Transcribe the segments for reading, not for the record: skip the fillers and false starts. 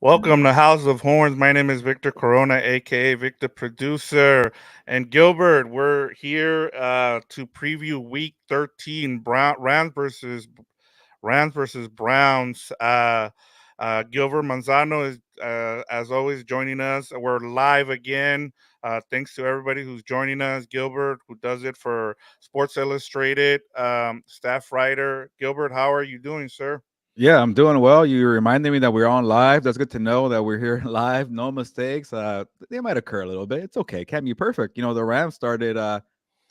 Welcome to House of Horns. My name is Victor Corona, aka Victor Producer, and Gilbert. We're here to preview Week 13, Rams versus Browns. Gilbert Manzano is, as always, joining us. We're live again. Thanks to everybody who's joining us. Gilbert, who does it for Sports Illustrated, staff writer. Gilbert, how are you doing, sir? Yeah, I'm doing well. You reminded me that we're on live. That's good to know that we're here live. No mistakes. They might occur a little bit. It's okay. Can't be perfect. The Rams started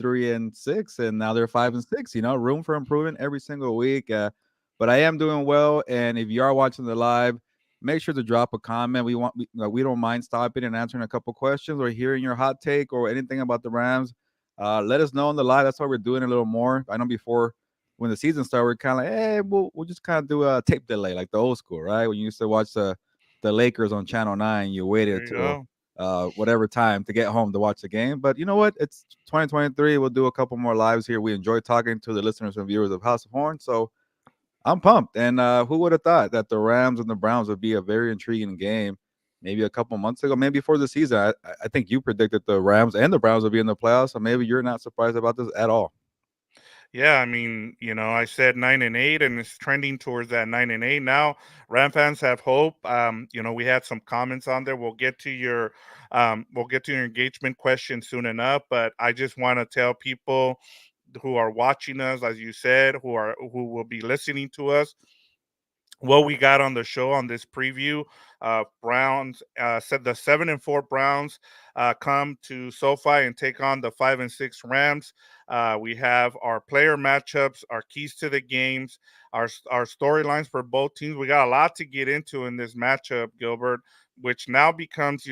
3-6, and now they're 5-6. Room for improvement every single week. But I am doing well. And if you are watching the live, make sure to drop a comment. We don't mind stopping and answering a couple questions or hearing your hot take or anything about the Rams. Let us know on the live. That's why we're doing a little more. I know before when the season started, we're kind of like, hey, we'll just kind of do a tape delay, like the old school, right? When you used to watch the Lakers on Channel 9, you There waited you till go. whatever time to get home to watch the game. But you know what? It's 2023. We'll do a couple more lives here. We enjoy talking to the listeners and viewers of House of Horn. So I'm pumped. And who would have thought that the Rams and the Browns would be a very intriguing game? Maybe a couple months ago, maybe before the season. I think you predicted the Rams and the Browns would be in the playoffs. So maybe you're not surprised about this at all. Yeah, I mean, I said 9-8, and it's trending towards that 9-8 now. Ram fans have hope. We had some comments on there. We'll get to your engagement question soon enough. But I just want to tell people who are watching us, as you said, who will be listening to us, what we got on the show on this preview. Browns said the 7-4 Browns come to SoFi and take on the 5-6 Rams. We have our player matchups, our keys to the games, our storylines for both teams. We got a lot to get into in this matchup, Gilbert. Which now becomes,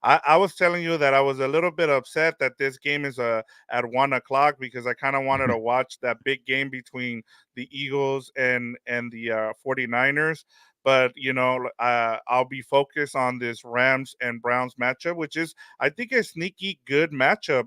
I was telling you that I was a little bit upset that this game is at 1 o'clock because I kind of wanted to watch that big game between the Eagles and the 49ers. But I'll be focused on this Rams and Browns matchup, which is I think a sneaky good matchup.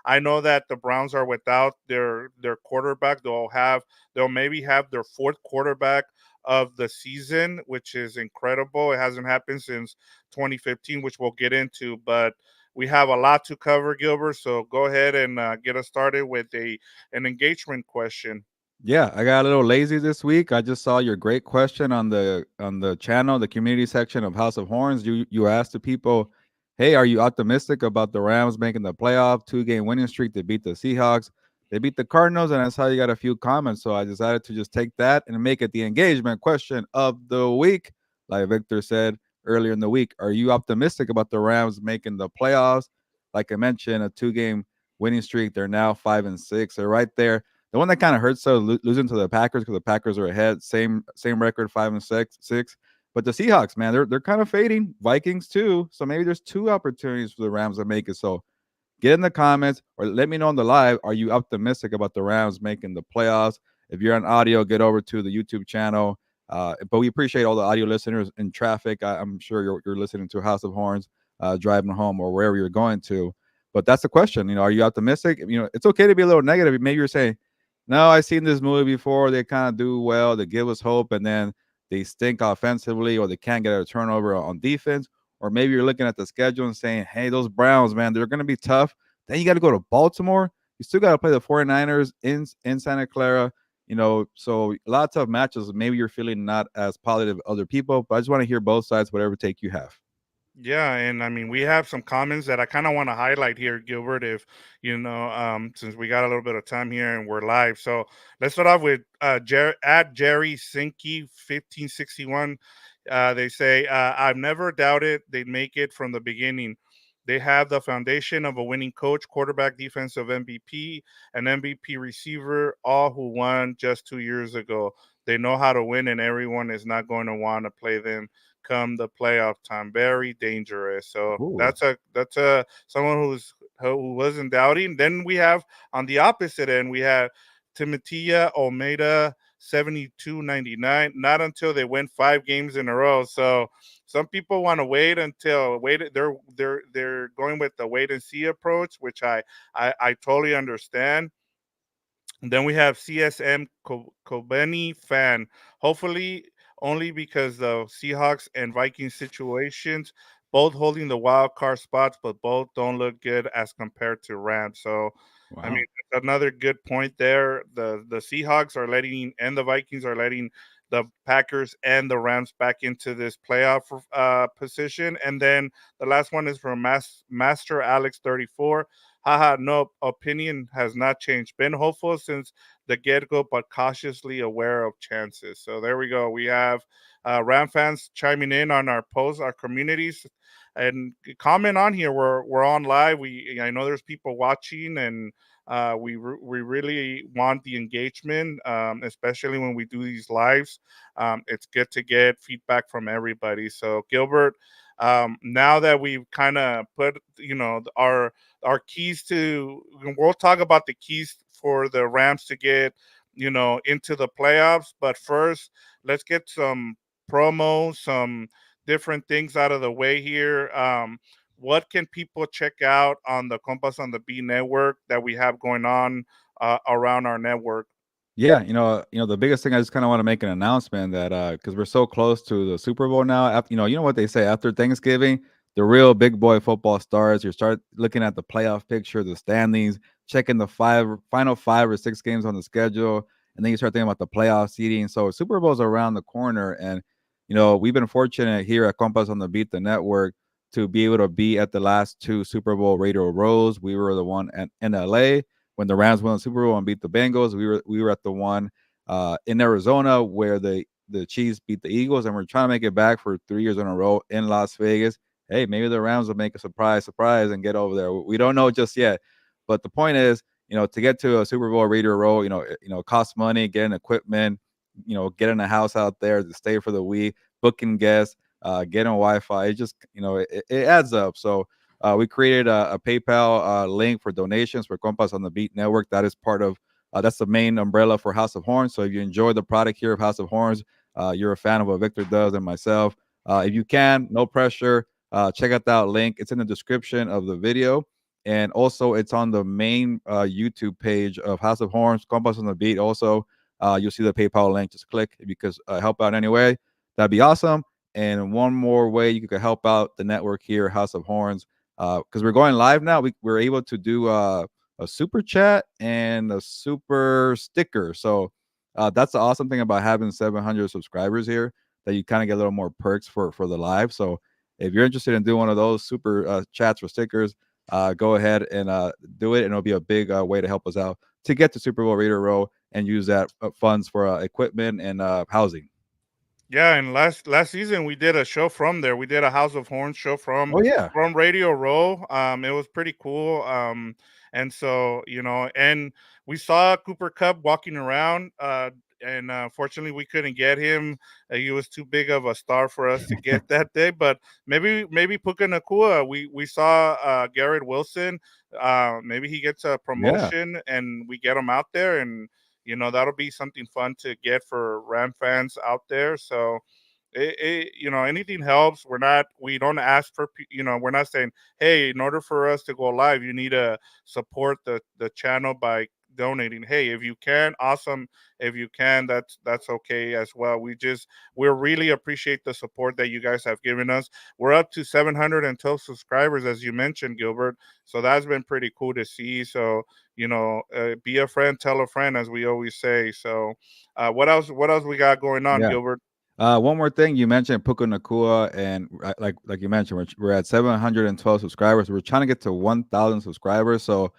I know that the Browns are without their quarterback. They'll maybe have their fourth quarterback of the season, which is incredible. It hasn't happened since 2015, which we'll get into. But we have a lot to cover, Gilbert. So go ahead and get us started with an engagement question. Yeah, I got a little lazy this week. I just saw your great question on the channel, the community section of House of Horns. You asked the people, "Hey, are you optimistic about the Rams making the playoff? 2-game winning streak. They beat the Seahawks. They beat the Cardinals, and I saw you got a few comments. So I decided to just take that and make it the engagement question of the week. Like Victor said earlier in the week, are you optimistic about the Rams making the playoffs? Like I mentioned, a 2-game winning streak. They're now 5-6. They're right there. The one that kind of hurts, so losing to the Packers because the Packers are ahead, same record, 5-6. But the Seahawks, man, they're kind of fading. Vikings too. So maybe there's two opportunities for the Rams to make it. So get in the comments or let me know on the live. Are you optimistic about the Rams making the playoffs? If you're on audio, get over to the YouTube channel. But we appreciate all the audio listeners in traffic. I'm sure you're listening to House of Horns, driving home or wherever you're going to. But that's the question. Are you optimistic? It's okay to be a little negative. Maybe you're saying, no, I've seen this movie before. They kind of do well. They give us hope, and then they stink offensively, or they can't get a turnover on defense. Or maybe you're looking at the schedule and saying, hey, those Browns, man, they're going to be tough. Then you got to go to Baltimore. You still got to play the 49ers in Santa Clara. So a lot of tough matches. Maybe you're feeling not as positive as other people, but I just want to hear both sides, whatever take you have. Yeah, and I mean we have some comments that I kind of want to highlight here, Gilbert. If since we got a little bit of time here and we're live, so let's start off with at Jerry Sinky 1561. They say I've never doubted they'd make it from the beginning. They have the foundation of a winning coach, quarterback, defensive MVP, an MVP receiver, all who won just 2 years ago. They know how to win, and everyone is not going to want to play them come the playoff time. Very dangerous. So Ooh. that's a someone who wasn't doubting. Then we have on the opposite end we have Timothea Almeida 72.99. Not until they win 5 games in a row. So some people want to wait. They're going with the wait and see approach, which I totally understand. Then we have CSM Kobeni fan. Hopefully, only because the Seahawks and Vikings situations, both holding the wild card spots, but both don't look good as compared to Rams. So, I mean, Wow. that's another good point there. The Seahawks are letting and the Vikings are letting the Packers and the Rams back into this playoff position. And then the last one is from Master Alex 34. Haha, no opinion has not changed. Been hopeful since the get go, but cautiously aware of chances. So there we go. We have Ram fans chiming in on our posts, our communities, and comment on here. We're on live. I know there's people watching, and we really want the engagement, especially when we do these lives. It's good to get feedback from everybody. So Gilbert, now that we've kind of put our keys to, we'll talk about the keys for the Rams to get into the playoffs. But first, let's get some promo, some different things out of the way here. What can people check out on the Compas on the B network that we have going on around our network? Yeah, the biggest thing I just kind of want to make an announcement that because we're so close to the Super Bowl now. After, you know what they say after Thanksgiving, the real big boy football starts. You start looking at the playoff picture, the standings, checking the final 5 or 6 games on the schedule, and then you start thinking about the playoff seeding. So Super Bowl's around the corner, and we've been fortunate here at Compass on the Beat the Network to be able to be at the last 2 Super Bowl radio rows. We were the one in LA when the Rams won the Super Bowl and beat the Bengals. We were at the one in Arizona where the Chiefs beat the Eagles, and we're trying to make it back for 3 years in a row in Las Vegas. Hey, maybe the Rams will make a surprise and get over there. We don't know just yet, but the point is, to get to a Super Bowl radio row, it costs money, getting equipment, getting a house out there to stay for the week, booking guests, getting Wi-Fi. It just it adds up. So we created a PayPal link for donations for Compas on the Beat Network. That is part of that's the main umbrella for House of Horns. So if you enjoy the product here of House of Horns, you're a fan of what Victor does and myself. If you can, no pressure. Check out that link. It's in the description of the video. And also, it's on the main YouTube page of House of Horns, Compas on the Beat. Also, you'll see the PayPal link. Just click if you could help out anyway. That'd be awesome. And one more way you could help out the network here, House of Horns, because we're going live now. We're able to do a super chat and a super sticker. So that's the awesome thing about having 700 subscribers here, that you kind of get a little more perks for the live. So if you're interested in doing one of those super chats or stickers, go ahead and do it, and it'll be a big way to help us out to get to Super Bowl Radio Row and use that funds for equipment and housing. Yeah, and last season we did a show from there. We did a House of Horns show Oh yeah, from Radio Row. It was pretty cool. And so and we saw Cooper Cup walking around. And fortunately, we couldn't get him. He was too big of a star for us to get that day. But maybe Puka Nakua. We saw Garrett Wilson. Maybe he gets a yeah. promotion, and we get him out there, and that'll be something fun to get for Ram fans out there. So anything helps. We don't ask for we're not saying, hey, in order for us to go live you need to support the channel by donating. Hey, if you can, awesome. If you can, that's okay as well. We really appreciate the support that you guys have given us. We're up to 712 subscribers, as you mentioned, Gilbert. So that's been pretty cool to see. So be a friend, tell a friend, as we always say. So what else we got going on, Yeah. Gilbert? One more thing, you mentioned Puka Nakua, and like you mentioned, we're at 712 subscribers. We're trying to get to 1,000 subscribers, so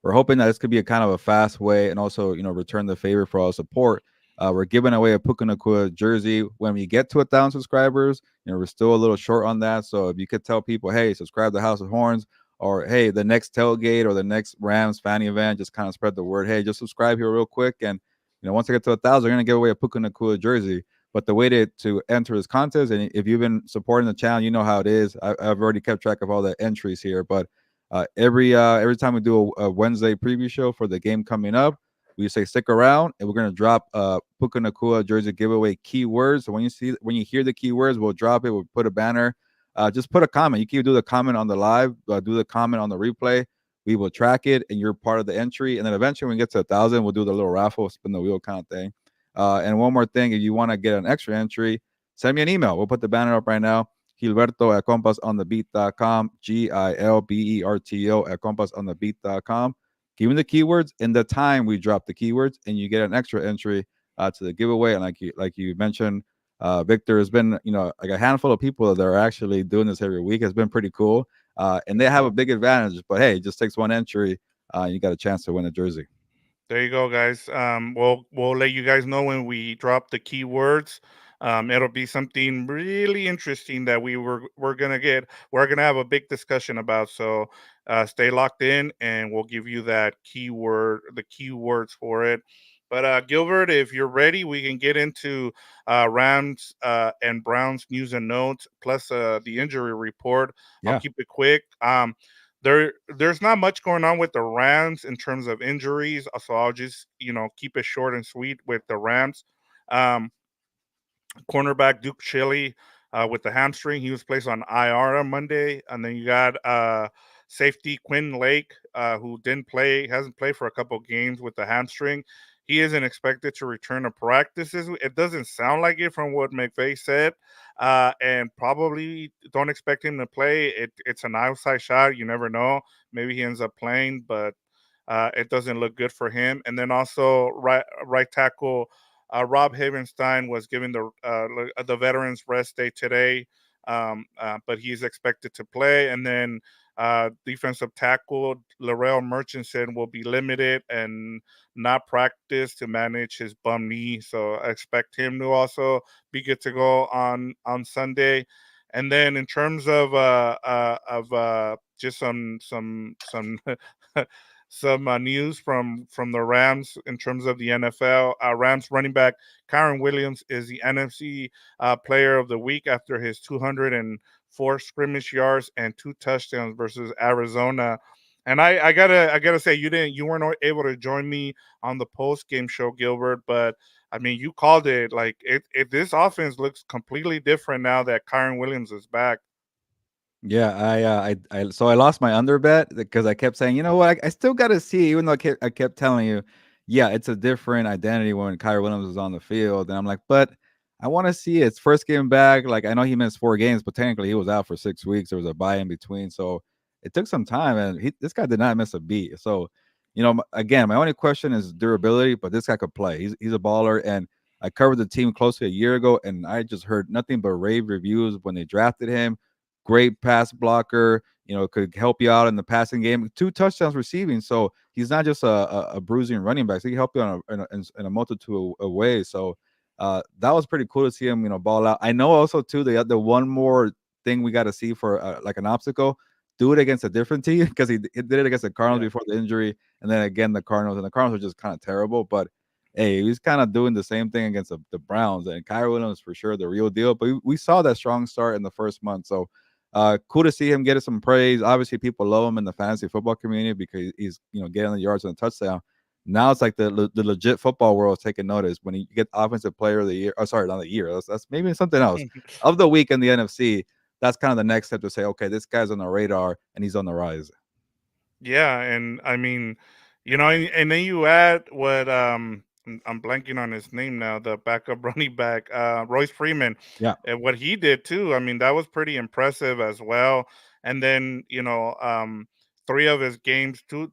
we're hoping that this could be a kind of a fast way, and also return the favor for all support. We're giving away a Puka Nakua jersey when we get to 1,000 subscribers. We're still a little short on that, so if you could tell people, hey, subscribe to House of Horns, or hey, the next tailgate or the next Rams fan event, just kind of spread the word. Hey, just subscribe here real quick, and once I get to 1,000, we're gonna give away a Puka Nakua jersey. But the way to enter this contest, and if you've been supporting the channel, you know how it is. I've already kept track of all the entries here. But every time we do a Wednesday preview show for the game coming up, we say stick around, and we're gonna drop Puka Nakua jersey giveaway keywords. So when you hear the keywords, we'll drop it. We'll put a banner. Just put a comment. You can do the comment on the live, do the comment on the replay. We will track it, and you're part of the entry. And then eventually, when we get to 1,000, we'll do the little raffle, spin the wheel kind of thing. And one more thing, if you want to get an extra entry, send me an email. We'll put the banner up right now. Gilberto at compasonthebeat.com, Gilberto at compasonthebeat.com. Give me the keywords and the time we drop the keywords, and you get an extra entry to the giveaway. And like you mentioned, Victor, has been like a handful of people that are actually doing this every week. Has been pretty cool, and they have a big advantage. But hey, it just takes one entry. You got a chance to win a jersey. There you go, guys. We'll let you guys know when we drop the keywords. It'll be something really interesting that we're gonna have a big discussion about. So stay locked in, and we'll give you the keywords for it. But Gilbert, if you're ready, we can get into Rams and Browns news and notes, plus the injury report. I'll Yeah. keep it quick. There's not much going on with the Rams in terms of injuries, so I'll just keep it short and sweet with the Rams. Um, Cornerback Duke Shelley with the hamstring. He was placed on IR on Monday, and then you got safety Quinn Lake, who hasn't played for a couple games with the hamstring. He isn't expected to return to practices. It doesn't sound like it from what McVay said, and probably don't expect him to play. It's an outside shot. You never know. Maybe he ends up playing, but it doesn't look good for him. And then also right tackle Rob Havenstein was given the veterans rest day today, but he's expected to play. And then defensive tackle Laurel Murchison will be limited and not practice to manage his bum knee. So I expect him to also be good to go on Sunday. And then in terms of just some some news from the Rams in terms of the NFL. Rams running back Kyron Williams is the NFC Player of the Week after his 204 scrimmage yards and 2 touchdowns versus Arizona. And I gotta say you weren't able to join me on the post game show, Gilbert, but I mean you called it. Like this offense looks completely different now that Kyron Williams is back. Yeah, so I lost my under bet because I kept saying, you know what, I still got to see, even though I kept telling you, yeah, it's a different identity when Kyrie Williams is on the field, and I'm like, but I want to see its first game back. Like I know he missed 4 games, but technically he was out for 6 weeks. There was a bye in between, so it took some time, and this guy did not miss a beat. So, again, my only question is durability, but this guy could play. He's a baller, and I covered the team closely a year ago, and I just heard nothing but rave reviews when they drafted him. Great pass blocker, could help you out in the passing game. 2 touchdowns receiving, so he's not just a bruising running back. So he can help you in a multitude of ways. So that was pretty cool to see him, ball out. I know also too the one more thing we got to see for like an obstacle. Do it against a different team because he did it against the Cardinals Yeah. before the injury, and then again the Cardinals, and the Cardinals are just kind of terrible. But hey, he's kind of doing the same thing against the Browns, and Kyrie Williams for sure the real deal. But we saw that strong start in the first month, so cool to see him get some praise. Obviously, people love him in the fantasy football community because he's getting the yards and the touchdown. Now it's like the legit football world is taking notice when he gets offensive player of the year. Oh, sorry, not the year. That's maybe something else of the week in the NFC. That's kind of the next step to say, okay, this guy's on the radar and he's on the rise. Yeah, and I mean, and then you add what I'm blanking on his name now, the backup running back, Royce Freeman, Yeah. and what he did too. I mean, that was pretty impressive as well. And then three of his games, two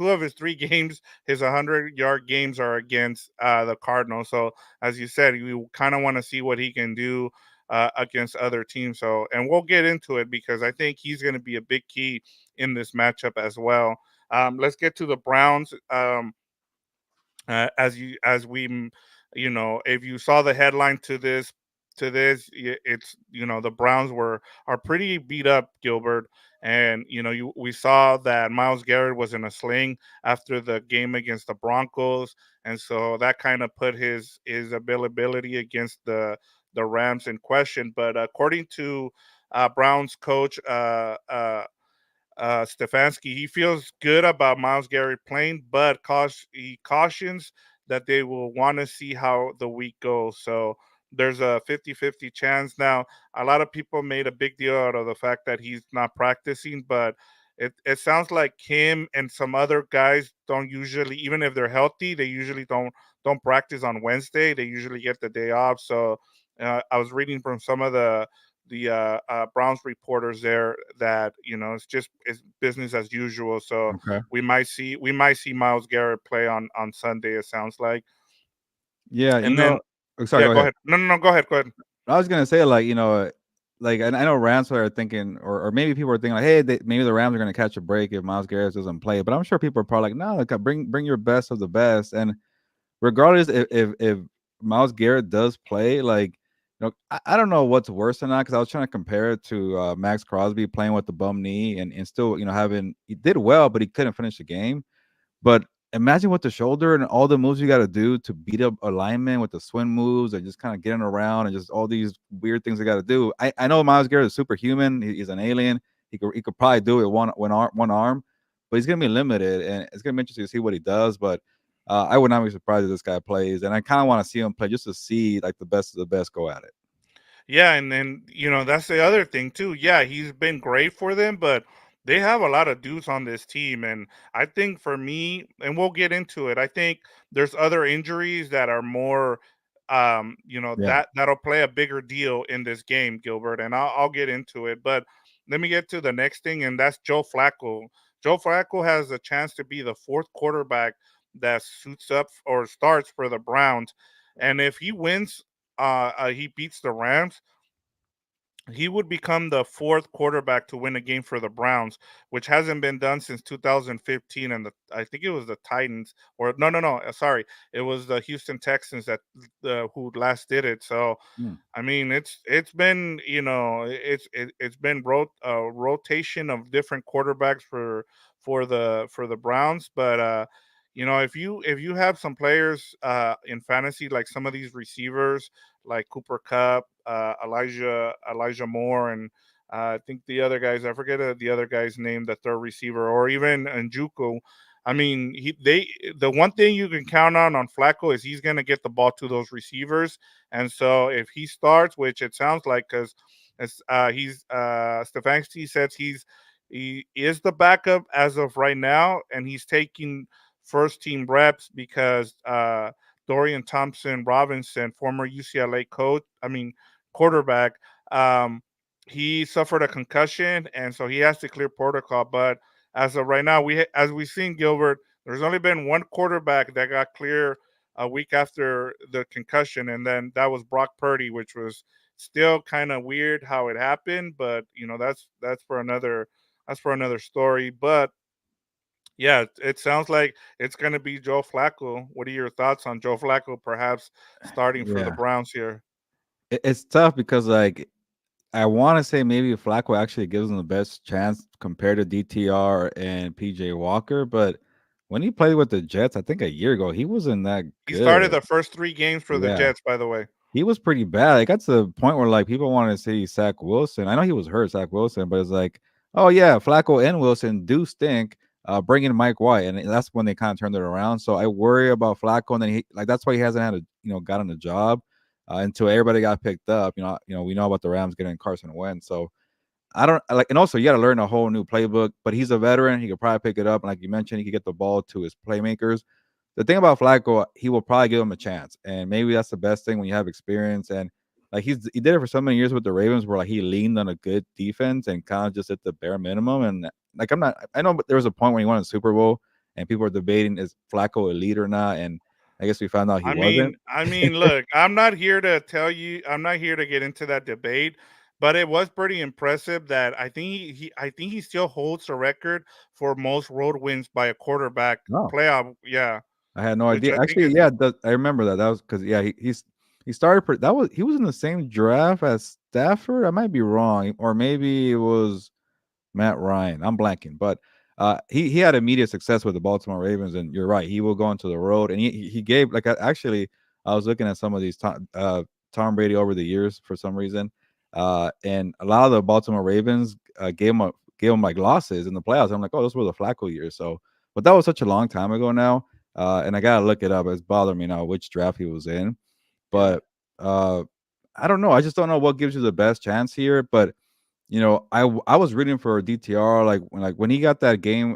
of his three games, his 100-yard games are against the Cardinals. So as you said, you kind of want to see what he can do against other teams. So, and we'll get into it because I think he's going to be a big key in this matchup as well. Let's get to the Browns. As we if you saw the headline it's the Browns are pretty beat up, Gilbert. And we saw that Myles Garrett was in a sling after the game against the Broncos, and so that kind of put his availability against the Rams in question. But according to Browns coach Stefanski, he feels good about Myles Garrett playing, but he cautions that they will want to see how the week goes. So there's a 50-50 chance. Now, a lot of people made a big deal out of the fact that he's not practicing, but it sounds like him and some other guys don't usually, even if they're healthy, they usually don't practice on Wednesday. They usually get the day off. So I was reading from some of the Browns reporters there that it's business as usual. So Okay. we might see Myles Garrett play on Sunday. It sounds like, Yeah, and then oh, sorry, yeah, go go ahead. ahead. No, no, no, go ahead, go ahead. I was gonna say, like, like, and I know Rams are thinking, or maybe people are thinking, like, hey, maybe the Rams are gonna catch a break if Miles Garrett doesn't play. But I'm sure people are probably like, no, like, bring your best of the best. And regardless, if Miles Garrett does play, like, I don't know what's worse than that, because I was trying to compare it to Max Crosby playing with the bum knee and still, having he did well, but he couldn't finish the game. But imagine with the shoulder and all the moves you got to do to beat up a lineman with the swing moves and just kind of getting around and just all these weird things they got to do. I know Miles Garrett is superhuman. He's an alien. He could probably do it one arm, but he's gonna be limited, and it's gonna be interesting to see what he does. But I would not be surprised if this guy plays, and I kind of want to see him play just to see like the best of the best go at it. Yeah, and then that's the other thing too. Yeah, he's been great for them, but they have a lot of dudes on this team, and I think for me, and we'll get into it. I think there's other injuries that are more, Yeah, that'll play a bigger deal in this game, Gilbert, and I'll get into it. But let me get to the next thing, and that's Joe Flacco. Joe Flacco has a chance to be the fourth quarterback that suits up or starts for the Browns, and if he wins, he beats the Rams, he would become the fourth quarterback to win a game for the Browns, which hasn't been done since 2015. And I think it was the Titans, or no, no, no, sorry, it was the Houston Texans that who last did it. So mm, I mean, it's been it's been rotation of different quarterbacks for the Browns, but if you have some players in fantasy, like some of these receivers like Cooper Cup, Elijah Moore, and I think the other guys, I forget the other guy's name, the third receiver, or even Njuku. I mean, the one thing you can count on Flacco is he's going to get the ball to those receivers, and so if he starts, which it sounds like, because he's Stefanski says he is the backup as of right now, and he's taking first team reps because Dorian Thompson Robinson, former UCLA coach, I mean quarterback, um, he suffered a concussion, and so he has to clear protocol. But as of right now, as we've seen, Gilbert, there's only been one quarterback that got clear a week after the concussion, and then that was Brock Purdy, which was still kind of weird how it happened, but that's for another story. But yeah, it sounds like it's going to be Joe Flacco. What are your thoughts on Joe Flacco perhaps starting for the yeah. Browns here? It's tough because, like, I want to say maybe Flacco actually gives him the best chance compared to DTR and PJ Walker, but when he played with the Jets, I think a year ago, he wasn't that He started good. the first 3 games for the Yeah, Jets, by the way. he was pretty bad. It got to the point where like people wanted to say Zach Wilson. I know he was hurt, Zach Wilson, but it's like, oh yeah, Flacco and Wilson do stink. Bring in Mike White, and that's when they kind of turned it around. So I worry about Flacco, and then that's why he hasn't had a gotten a job until everybody got picked up. We know about the Rams getting Carson Wentz, so I don't like, and also you got to learn a whole new playbook. But he's a veteran; he could probably pick it up. And like you mentioned, he could get the ball to his playmakers. The thing about Flacco, he will probably give him a chance, and maybe that's the best thing when you have experience. And like he did it for so many years with the Ravens, where like he leaned on a good defense and kind of just at the bare minimum. And like I know there was a point when he won a Super Bowl, and people were debating is Flacco elite or not, and I guess we found out he I mean, wasn't. I mean, look, I'm not here to get into that debate, but it was pretty impressive that I think he still holds the record for most road wins by a quarterback No, playoff. Yeah, I had no which idea. I think Actually, is yeah, I remember that. That was because yeah, he started. He was in the same draft as Stafford. I might be wrong, or maybe it was Matt Ryan. I'm blanking, but he had immediate success with the Baltimore Ravens, and you're right. He will go into the road, and he gave like actually I was looking at some of these Tom Brady over the years for some reason, and a lot of the Baltimore Ravens gave him like losses in the playoffs. I'm like, oh, those were the Flacco years. So, but that was such a long time ago now, and I gotta look it up. It's bothering me now which draft he was in, yeah. but uh, I don't know. I just don't know what gives you the best chance here, but I was rooting for DTR like when he got that game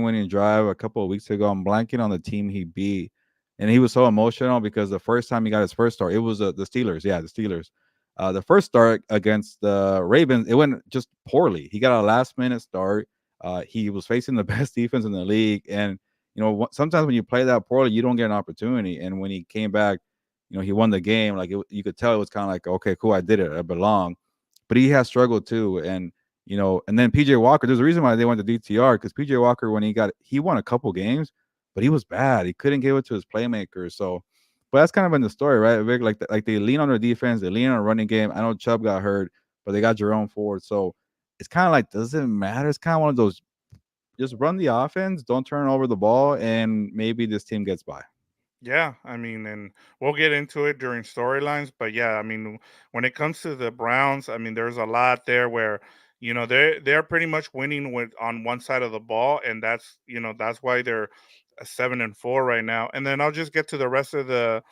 winning drive a couple of weeks ago. I'm blanking on the team he beat. and he was so emotional because the first time he got his first start, it was the Steelers. Yeah, the Steelers. The first start against the Ravens, it went just poorly. He got a last minute start. He was facing the best defense in the league, and sometimes when you play that poorly, you don't get an opportunity. And when he came back, he won the game. Like you could tell it was kind of like, okay, cool, I did it, I belong. But he has struggled too, and and then PJ Walker. There's a reason why they went to DTR because PJ Walker, when he won a couple games, but he was bad. He couldn't give it to his playmakers. So, but that's kind of been the story, right, Vic? Like they lean on their defense, they lean on a running game. I know Chubb got hurt, but they got Jerome Ford. So it's kind of like, doesn't matter. It's kind of one of those, just run the offense, don't turn over the ball, and maybe this team gets by. Yeah, I mean, and we'll get into it during storylines, but yeah, I mean, when it comes to the Browns, I mean, there's a lot there where they're pretty much winning with on one side of the ball, and that's why they're 7-4 right now. And then I'll just get to the rest of the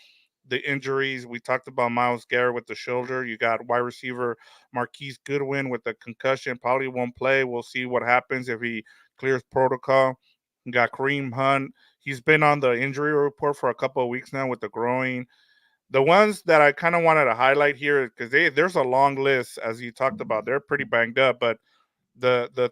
injuries. We talked about Myles Garrett with the shoulder. You got wide receiver Marquise Goodwin with the concussion. Probably won't play. We'll see what happens if he clears protocol. You got Kareem Hunt. He's been on the injury report for a couple of weeks now with the groin. The ones that I kind of wanted to highlight here, because there's a long list as you talked about. They're pretty banged up, but the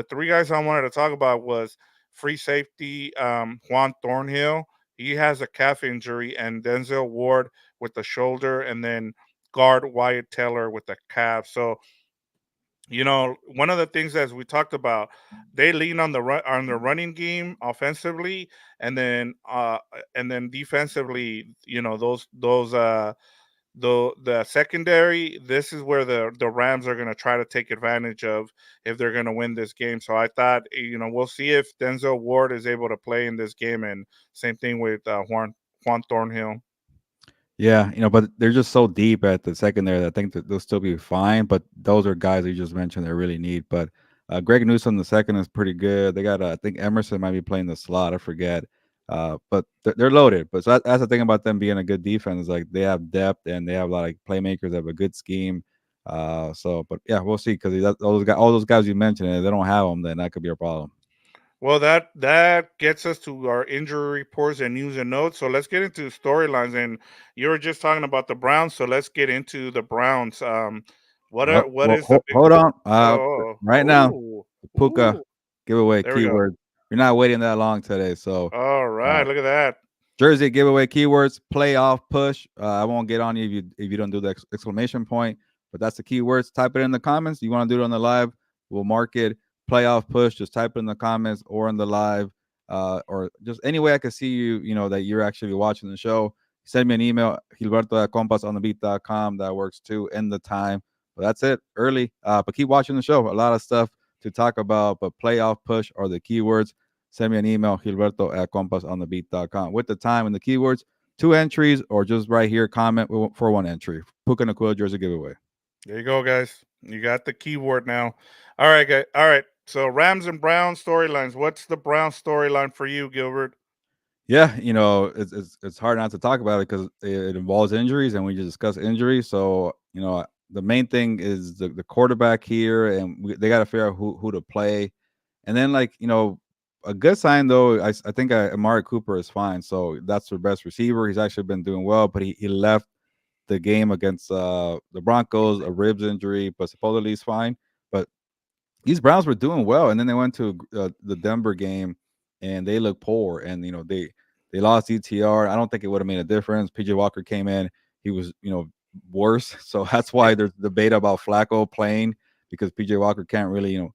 three guys I wanted to talk about was free safety Juan Thornhill. He has a calf injury, and Denzel Ward with the shoulder, and then guard Wyatt Teller with the calf. So one of the things as we talked about, they lean on the running game offensively, and then defensively. The secondary, this is where the Rams are going to try to take advantage of if they're going to win this game. So I thought, we'll see if Denzel Ward is able to play in this game, and same thing with Juan Thornhill. Yeah, but they're just so deep at the secondary that I think that they'll still be fine. But those are guys you just mentioned they really need. But Greg Newsom the second is pretty good. They got I think Emerson might be playing the slot. I forget. But they're loaded. But so that's the thing about them being a good defense is like they have depth and they have a lot of playmakers. They have a good scheme. But yeah, we'll see because all those guys you mentioned, if they don't have them, then that could be a problem. Well, that gets us to our injury reports and news and notes. So let's get into storylines. And you were just talking about the Browns, so let's get into the Browns. What is the big? Hold on. Oh, Right now, oh, Puka ooh, giveaway there we go. keyword. You're not waiting that long today, so All uh, right, look at that. Jersey giveaway keywords, playoff push. I won't get on you if you don't do the exclamation point, but that's the keywords. Type it in the comments. You want to do it on the live? We'll mark it. Playoff push. Just type it in the comments or in the live, or just any way I can see you. That you're actually watching the show. Send me an email, Gilberto at compasonthebeat.com. That works too. In the time. But that's it. Early. But keep watching the show. A lot of stuff to talk about. But playoff push are the keywords. Send me an email, Gilberto at compasonthebeat.com with the time and the keywords. 2 entries or just right here, comment for 1 entry. Puka Nakua jersey giveaway. There you go, guys. You got the keyword now. All right, guys. All right. So Rams and Browns storylines. What's the Browns storyline for you, Gilbert? Yeah, it's hard not to talk about it because it involves injuries, and we just discussed injuries. So the main thing is the quarterback here, and they got to figure out who to play. And then a good sign though, I think Amari Cooper is fine. So that's their best receiver. He's actually been doing well, but he left the game against the Broncos, a ribs injury, but supposedly he's fine. But these Browns were doing well, and then they went to the Denver game, and they looked poor, and they lost ETR. I don't think it would have made a difference. PJ Walker came in, he was worse, so that's Yeah. why there's debate about Flacco playing because PJ Walker can't really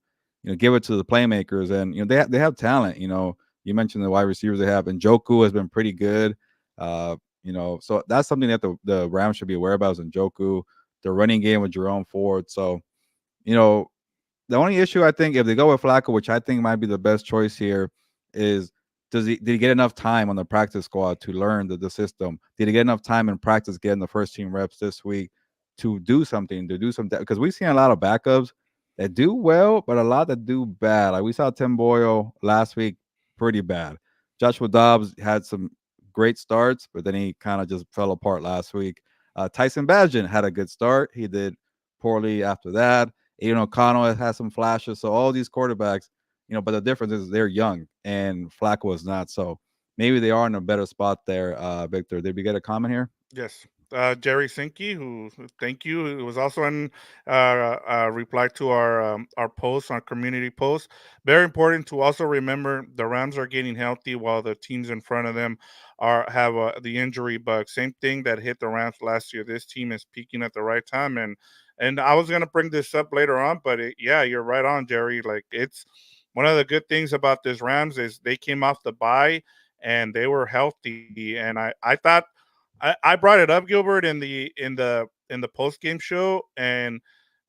give it to the playmakers, and they have talent. You mentioned the wide receivers they have, and Joku has been pretty good. So that's something that the Rams should be aware about is Njoku, the running game with Jerome Ford. So you know the only issue I think if they go with Flacco, which I think might be the best choice here, is did he get enough time on the practice squad to learn the system? Did he get enough time in practice getting the first team reps this week to do something, because we've seen a lot of backups that do well, but a lot that do bad. Like we saw Tim Boyle last week, pretty bad. Joshua Dobbs had some great starts, but then he kind of just fell apart last week. Tyson Badgett had a good start. He did poorly after that. Aiden O'Connell has some flashes. So all these quarterbacks, but the difference is they're young and Flacco is not. So maybe they are in a better spot there. Victor, did we get a comment here? Yes. Jerry Sinke, thank you. It was also in reply to our post, our community post. Very important to also remember the Rams are getting healthy while the teams in front of them are have the injury bug. Same thing that hit the Rams last year. This team is peaking at the right time, and I was gonna bring this up later on, but yeah, you're right on, Jerry. Like it's one of the good things about this Rams is they came off the bye and they were healthy, and I thought I brought it up, Gilbert, in the post game show, and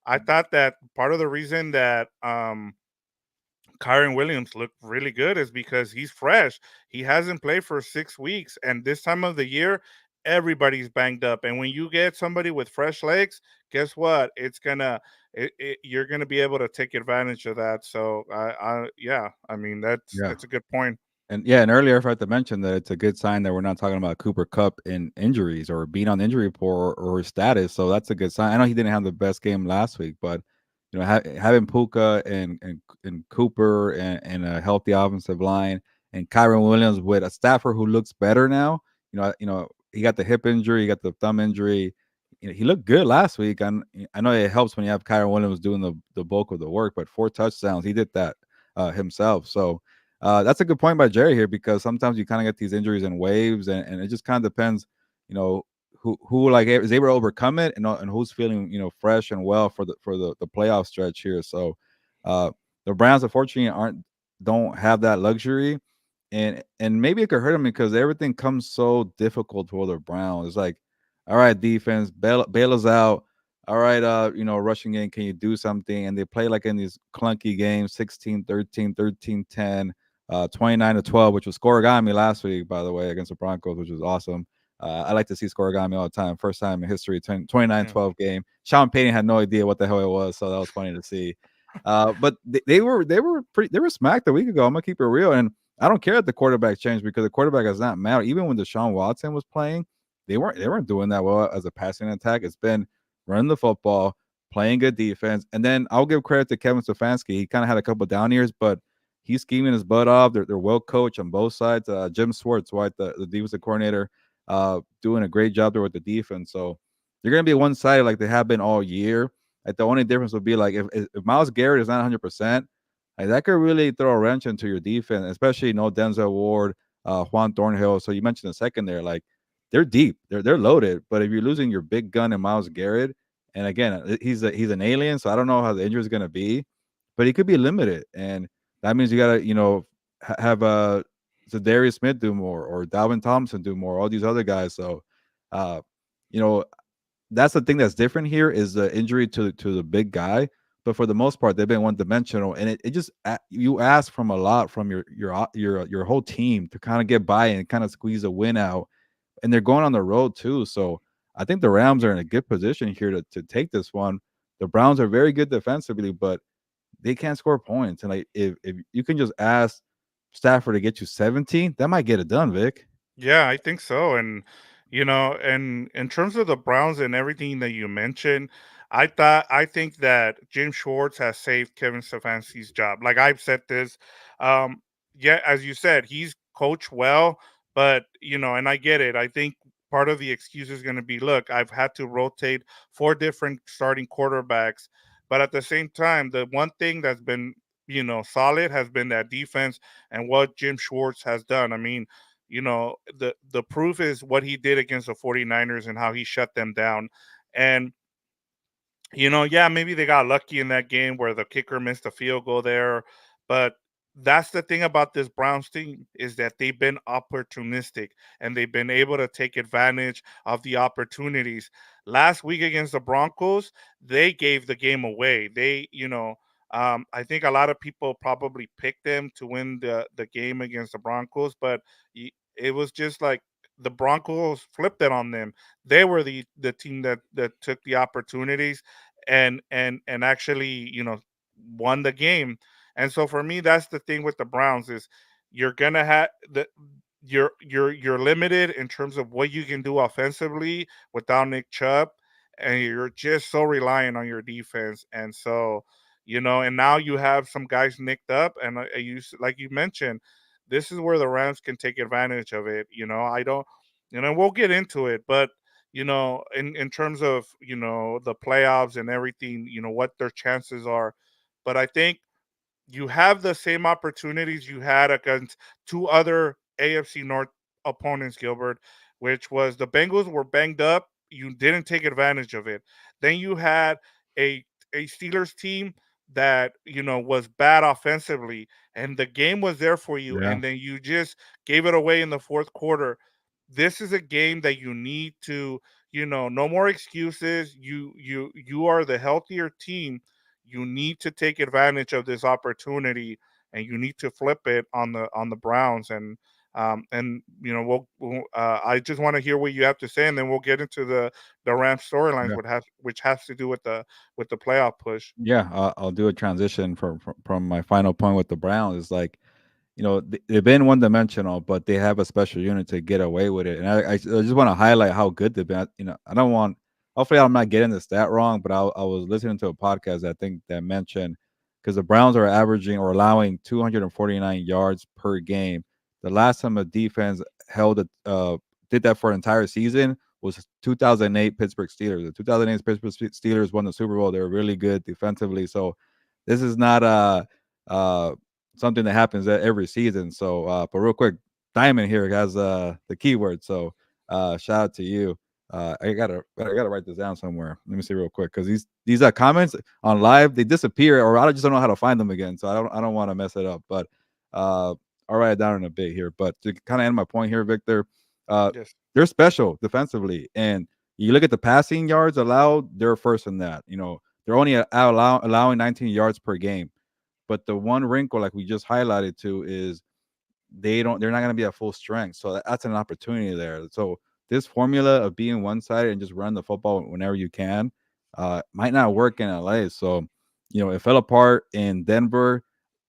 I thought that part of the reason that Kyron Williams looked really good is because he's fresh. He hasn't played for 6 weeks, and this time of the year, everybody's banged up. And when you get somebody with fresh legs, guess what? You're gonna be able to take advantage of that. So yeah, I mean Yeah. it's a good point. And yeah, and earlier I forgot to mention that it's a good sign that we're not talking about Cooper Cup in injuries or being on the injury report or his status. So that's a good sign. I know he didn't have the best game last week, but having Puka and Cooper and a healthy offensive line and Kyron Williams with a Stafford who looks better now. He got the hip injury, he got the thumb injury. He looked good last week. And I know it helps when you have Kyron Williams doing the bulk of the work, but 4 touchdowns, he did that himself. So that's a good point by Jerry here because sometimes you kind of get these injuries in waves, and it just kind of depends, you know, who like is able to overcome it, and who's feeling fresh and well for the playoff stretch here. So, uh, the Browns unfortunately don't have that luxury, and maybe it could hurt them because everything comes so difficult for the Browns. It's like, all right, defense, bail us out. All right, rushing game, can you do something? And they play like in these clunky games, 16-13, 13-10, 29-12, which was scoregami last week, by the way, against the Broncos, which was awesome. I like to see scoregami all the time. First time in history, 29-12 game. Sean Payton had no idea what the hell it was, so that was funny to see. But they were smacked a week ago. I'm gonna keep it real, and I don't care that the quarterback changed because the quarterback does not matter. Even when Deshaun Watson was playing, they weren't doing that well as a passing attack. It's been running the football, playing good defense, and then I'll give credit to Kevin Stefanski. He kind of had a couple down years, but he's scheming his butt off. They're well coached on both sides. Jim Swartz, right, the defensive coordinator, doing a great job there with the defense. So they're gonna be one sided like they have been all year. Like the only difference would be like if Myles Garrett is not 100%, like that could really throw a wrench into your defense, especially Denzel Ward, Juan Thornhill. So you mentioned a second there, like they're deep, they're loaded. But if you're losing your big gun in Myles Garrett, and again he's an alien, so I don't know how the injury is gonna be, but he could be limited, and that means you gotta have Zadarius Smith do more or Dalvin Thompson do more, all these other guys. So, uh, you know, that's the thing that's different here is the injury to the big guy. But for the most part, they've been one dimensional, and it just you ask from a lot from your whole team to kind of get by and kind of squeeze a win out, and they're going on the road too. So I think the Rams are in a good position here to take this one. The Browns are very good defensively, but they can't score points. And like if you can just ask Stafford to get you 17, that might get it done, Vic. Yeah, I think so. And and in terms of the Browns and everything that you mentioned, I think that Jim Schwartz has saved Kevin Stefanski's job. Like I've said this, um, yeah, as you said, he's coached well, but and I get it. I think part of the excuse is going to be, look, I've had to rotate four different starting quarterbacks, but at the same time, the one thing that's been solid has been that defense and what Jim Schwartz has done. I mean, the proof is what he did against the 49ers and how he shut them down. And yeah, maybe they got lucky in that game where the kicker missed a field goal there, but that's the thing about this Browns team is that they've been opportunistic and they've been able to take advantage of the opportunities. Last week against the Broncos, they gave the game away. I think a lot of people probably picked them to win the game against the Broncos, but it was just like the Broncos flipped it on them. They were the team that took the opportunities and actually won the game. And so for me, that's the thing with the Browns is you're gonna have the you're limited in terms of what you can do offensively without Nick Chubb, and you're just so reliant on your defense. And so and now you have some guys nicked up, and like you mentioned, this is where the Rams can take advantage of it. I don't, we'll get into it, but in terms of the playoffs and everything, what their chances are. But I think you have the same opportunities you had against two other AFC North opponents, Gilbert, which was the Bengals were banged up. You didn't take advantage of it. Then you had a a Steelers team that was bad offensively, and the game was there for you, Yeah, and then you just gave it away in the fourth quarter. This is a game that you need to, no more excuses. You are the healthier team. You need to take advantage of this opportunity, and you need to flip it on the Browns. And I just want to hear what you have to say, and then we'll get into the Rams storylines, yeah. which has to do with the playoff push. Yeah, I'll do a transition from my final point with the Browns. Is like, they've been one dimensional, but they have a special unit to get away with it. And I just want to highlight how good they've been. I don't want. Hopefully, I'm not getting the stat wrong, but I was listening to a podcast I think that mentioned because the Browns are averaging or allowing 249 yards per game. The last time a defense held it, did that for an entire season was 2008 Pittsburgh Steelers. The 2008 Pittsburgh Steelers won the Super Bowl. They were really good defensively. So this is not uh something that happens every season. So, but real quick, Diamond here has the keyword. So, shout out to you. I gotta write this down somewhere. Let me see real quick because these comments on live they disappear or I just don't know how to find them again. So I don't want to mess it up. But I'll write it down in a bit here. But to kind of end my point here, Victor, uh, Yes. they're special defensively, and you look at the passing yards allowed, they're first in that. They're only allowing 19 yards per game. But the one wrinkle, like we just highlighted to, is they're not going to be at full strength. So that's an opportunity there. So this formula of being one sided and just run the football whenever you can might not work in LA. So, it fell apart in Denver.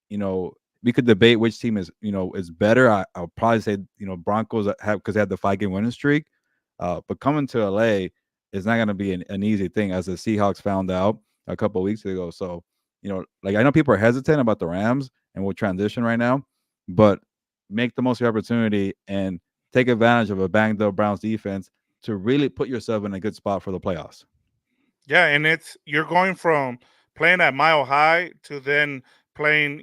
you know, we could debate which team is better. I'll probably say Broncos have because they had the 5 game winning streak. But coming to LA is not going to be an easy thing, as the Seahawks found out a couple of weeks ago. So like I know people are hesitant about the Rams, and we'll transition right now, but make the most of your opportunity and take advantage of a banged up Browns defense to really put yourself in a good spot for the playoffs. Yeah, and you're going from playing at Mile High to then playing,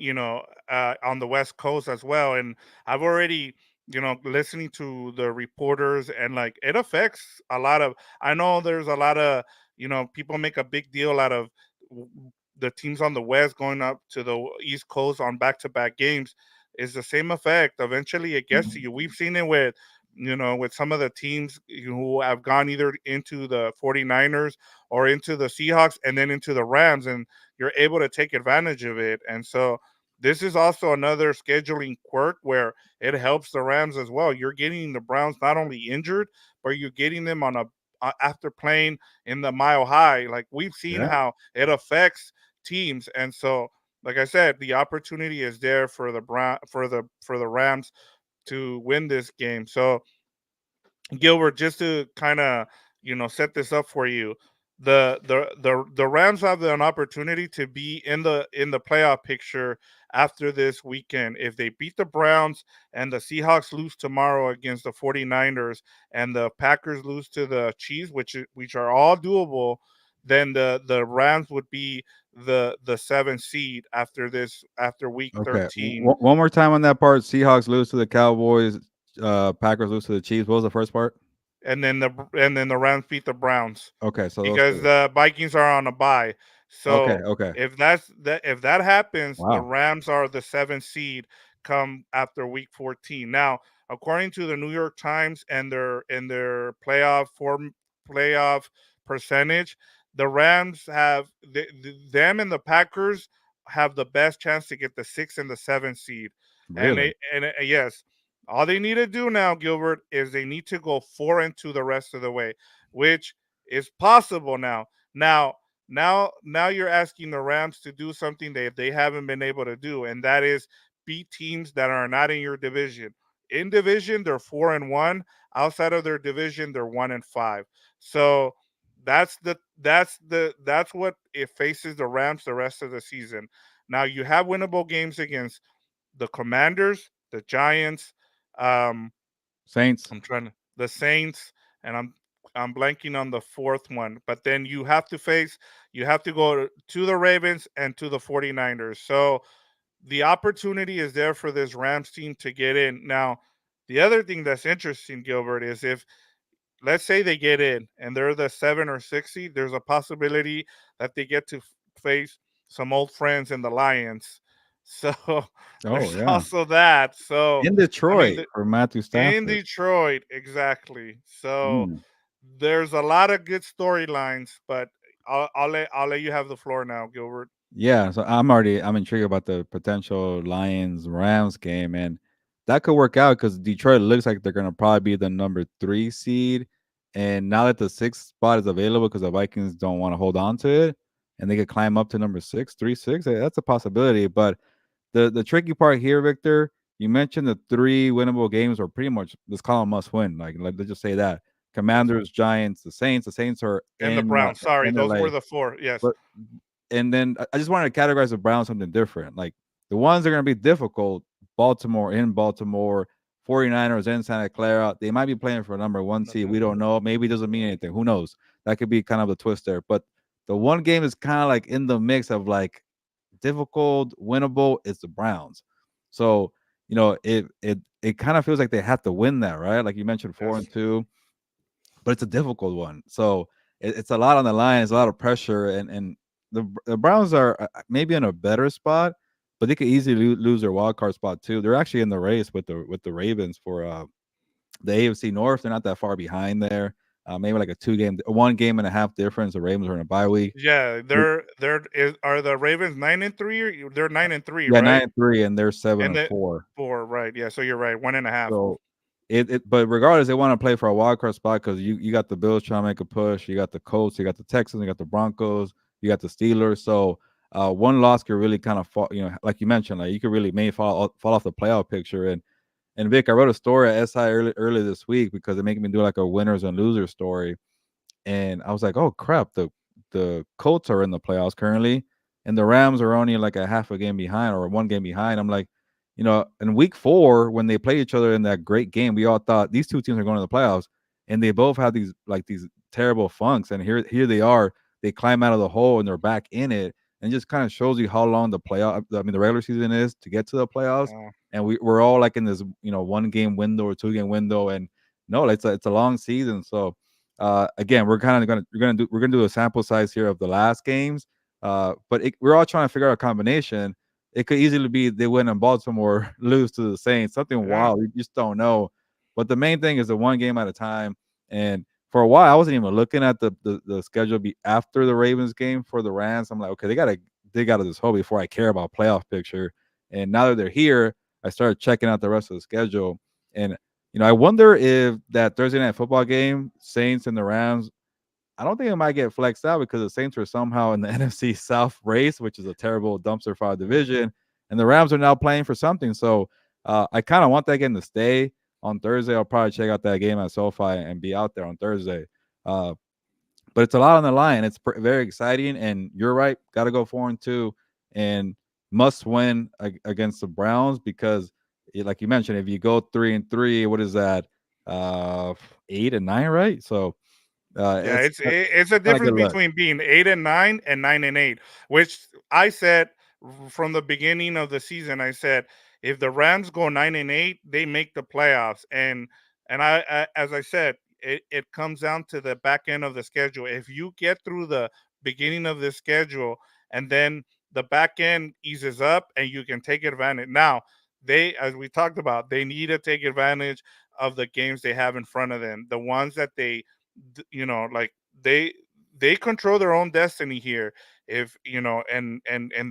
on the West Coast as well. And I've already, listening to the reporters, and like it affects a lot of. I know there's a lot of, people make a big deal out of the teams on the West going up to the East Coast on back-to-back games. Is the same effect. Eventually, it gets to you. We've seen it with, with some of the teams who have gone either into the 49ers or into the Seahawks and then into the Rams, and you're able to take advantage of it. And so this is also another scheduling quirk where it helps the Rams as well. You're getting the Browns not only injured, but you're getting them on a after playing in the Mile High. Like we've seen Yeah. how it affects teams, and so like I said, the opportunity is there for the Rams to win this game. So Gilbert, just to kind of set this up for you, the Rams have an opportunity to be in the playoff picture after this weekend. If they beat the Browns and the Seahawks lose tomorrow against the 49ers and the Packers lose to the Chiefs, which are all doable, then the Rams would be the 7th seed after week Okay. 13. One more time on that part. Seahawks lose to the Cowboys. Packers lose to the Chiefs. What was the first part? And then the Rams beat the Browns Okay, so those because two. the Vikings are on a bye. Okay, So okay. if that happens, the Wow. Rams are the 7th seed come after week 14. Now, according to the New York Times and their playoff percentage, the Rams have them and the Packers have the best chance to get the 6th and the 7th seed. And Really? yes, all they need to do now, Gilbert, is they need to go 4-2 the rest of the way, which is possible now. Now, now you're asking the Rams to do something they haven't been able to do, and that is beat teams that are not in your division. In division, they're 4-1. Outside of their division, they're 1-5. So that's what it faces the Rams the rest of the season. Now you have winnable games against the Commanders, the Giants. Um, Saints. I'm trying to the Saints, and I'm blanking on the fourth one. But then you have to go to the Ravens and to the 49ers. So the opportunity is there for this Rams team to get in. Now, the other thing that's interesting, Gilbert, is if let's say they get in and they're the 7 or 6 seed, there's a possibility that they get to face some old friends in the Lions. So Oh there's yeah, also that. So in I mean, Detroit for Matthew in Stafford. Detroit, exactly. So Mm. there's a lot of good storylines, but I'll let you have the floor now, Gilbert. Yeah, so I'm intrigued about the potential Lions Rams game, and that could work out because Detroit looks like they're gonna probably be the number 3 seed, and now that the sixth spot is available because the Vikings don't want to hold on to it, and they could climb up to number 6, 3-6. That's a possibility. But the tricky part here, Victor, you mentioned the three winnable games are pretty much let's call them must win. Let's just say that Commanders, Giants, the Saints. The Saints are And the Browns. Sorry, in those were LA, the four. Yes. but and then I just wanted to categorize the Browns something different. Like the ones that are going to be difficult, Baltimore in Baltimore, 49ers in Santa Clara, they might be playing for a number 1 seed. We don't know. Maybe it doesn't mean anything. Who knows? That could be kind of the twist there. But the one game is kind of like in the mix of like difficult, winnable. It's the Browns. So, it kind of feels like they have to win that, right? Like you mentioned, four Yes. and two, but it's a difficult one. So it's a lot on the line. It's a lot of pressure, and the Browns are maybe in a better spot, but they could easily lose their wild card spot too. They're actually in the race with the Ravens for the AFC North. They're not that far behind there. Maybe like a 1.5 game difference. The Ravens are in a bye week. Yeah, They're- are the Ravens 9-3 or they're 9-3, yeah, right? 9-3, and they're seven And and the four. four, right? Yeah, so you're right, 1.5. So but regardless, they want to play for a wild card spot because you got the Bills trying to make a push, you got the Colts, you got the Texans, you got the Broncos, you got the Steelers. So one loss could really kind of fall, like you mentioned, like you could really maybe fall off the playoff picture. And Vic, I wrote a story at SI early this week because it made me do like a winners and losers story, and I was like, "Oh crap, the Colts are in the playoffs currently, and the Rams are only like a half a game behind or 1 game behind." I'm like, in week 4 when they played each other in that great game, we all thought these two teams are going to the playoffs, and they both had these terrible funks, and here they are, they climb out of the hole and they're back in it, and it just kind of shows you how long the regular season is to get to the playoffs, Uh, and we're all like in this 1 game window or 2 game window, and no, it's a long season, so again, we're gonna do a sample size here of the last games, but we're all trying to figure out a combination. It could easily be they win in Baltimore, lose to the Saints, something yeah. wild. We just don't know. But the main thing is the 1 game at a time. And for a while, I wasn't even looking at the schedule after the Ravens game for the Rams. I'm like, okay, they gotta dig out of this hole before I care about playoff picture. And now that they're here, I started checking out the rest of the schedule. And I wonder if that Thursday night football game, Saints and the Rams, I don't think it might get flexed out because the Saints are somehow in the NFC South race, which is a terrible dumpster fire division, and the Rams are now playing for something. So I kind of want that game to stay on Thursday. I'll probably check out that game at SoFi and be out there on Thursday. Uh, but it's a lot on the line. It's very exciting, and you're right. Got to go 4-2, and must win against the Browns because, like you mentioned, if you go 3-3, what is that? 8-9, right? So Yeah, it's it's a kind of good difference luck. between being 8-9 and 9-8, which I said from the beginning of the season. I said if the Rams go 9-8, they make the playoffs, and as I said, it comes down to the back end of the schedule. If you get through the beginning of the schedule and then the back end eases up and you can take advantage. Now, as we talked about, they need to take advantage of the games they have in front of them, the ones that like they they control their own destiny here. If and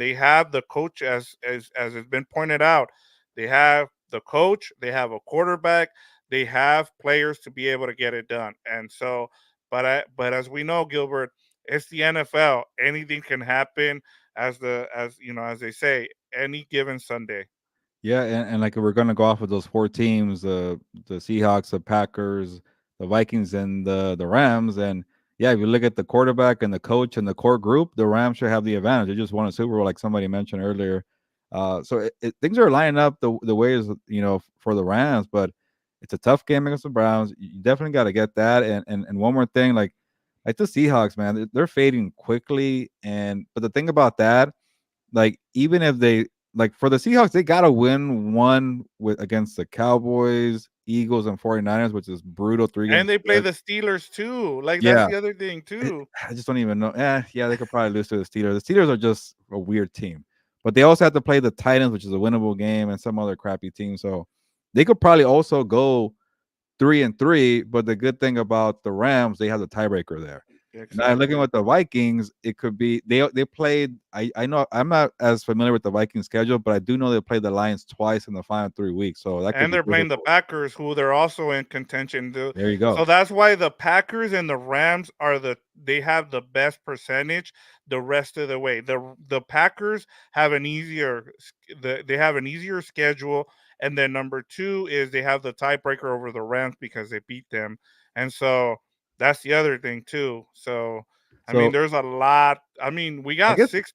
they have the coach, as has been pointed out, they have the coach, they have a quarterback, they have players to be able to get it done. And so, but as we know, Gilbert, it's the NFL. Anything can happen, as they say, any given Sunday. Yeah, and like we're gonna go off of those 4 teams, the Seahawks, the Packers, the Vikings, and the Rams. And yeah, if you look at the quarterback and the coach and the core group, the Rams should have the advantage. They just won a Super Bowl, like somebody mentioned earlier. Things are lining up the ways, for the Rams, but it's a tough game against the Browns. You definitely got to get that. And one more thing, like the Seahawks, man, they're fading quickly. And but the thing about that, like even if they like for the Seahawks, they gotta win one with against the Cowboys, Eagles, and 49ers, which is brutal 3 games. And they play the Steelers too. Like that's Yeah, the other thing I too. I just don't even know. Yeah, they could probably lose to the Steelers. The Steelers are just a weird team, but they also have to play the Titans, which is a winnable game, and some other crappy team. So they could probably also go 3-3. But the good thing about the Rams, they have the tiebreaker there. Now looking Exactly. with the Vikings, it could be they played. I know I'm not as familiar with the Vikings schedule, but I do know they played the Lions twice in the final 3 weeks, so that could And be they're playing the difficult. Packers, who they're also in contention to. There you So go. that's why the Packers and the Rams are they have the best percentage the rest of the way. The Packers have an they have an easier schedule, and then number two is they have the tiebreaker over the Rams because they beat them, and so that's the other thing too. So I mean, So there's a lot. I mean, we I got guess six.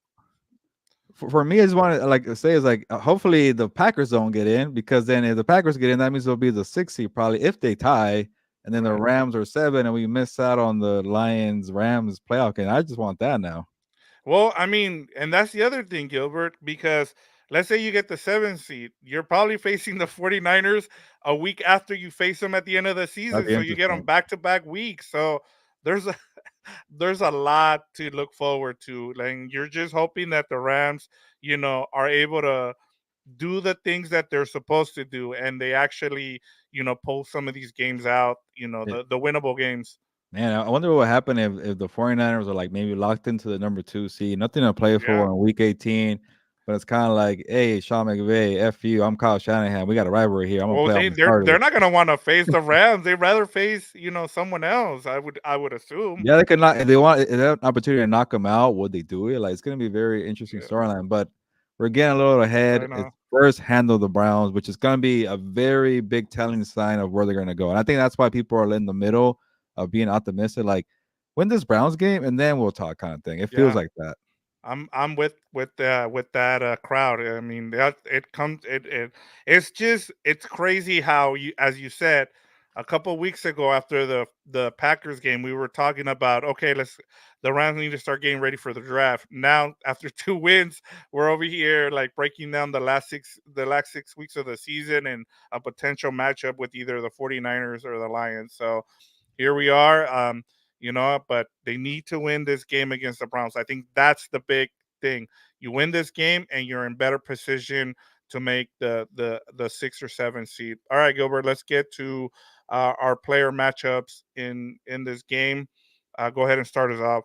for me, I just want to like say is like hopefully the Packers don't get in, because then if the Packers get in, that means they'll be the 6th seed probably if they tie, and then the Right. Rams are 7, and we miss out on the Lions Rams playoff game. I just want that now. Well, I mean, and that's the other thing, Gilbert, because let's say you get the 7th seed, you're probably facing the 49ers a week after you face them at the end of the That'd season. be So you get them interesting. back to back weeks. So there's a there's a lot to look forward to. Like you're just hoping that the Rams, are able to do the things that they're supposed to do and they actually, pull some of these games out, the winnable games. Man, I wonder what would happen if the 49ers are like maybe locked into the number 2 seed, nothing to play for Yeah. in week 18. But it's kind of like, hey, Sean McVay, F you, I'm Kyle Shanahan. We got a rivalry here. I'm gonna Well, play all they my they're starters. they're not gonna want to face the Rams. They'd rather face, someone else. I would assume. Yeah, they could not if they want if they have an opportunity to knock them out, would they do it? Like it's gonna be a very interesting Yeah, storyline. But we're getting a little I ahead. It's know. first handle the Browns, which is gonna be a very big telling sign of where they're gonna go. And I think that's why people are in the middle of being optimistic, like win this Browns game and then we'll talk kind of thing. It feels Yeah. like that. I'm with that crowd. I mean, that it comes it's just it's crazy how you, as you said a couple weeks ago after the Packers game, we were talking about, okay, the Rams need to start getting ready for the draft. Now after 2 wins, we're over here like breaking down the last 6 weeks of the season and a potential matchup with either the 49ers or the Lions. So here we are. But they need to win this game against the Browns. I think that's the big thing. You win this game and you're in better position to make the 6 or 7 seed. All right, Gilbert, let's get to our player matchups in this game. Go ahead and start us off.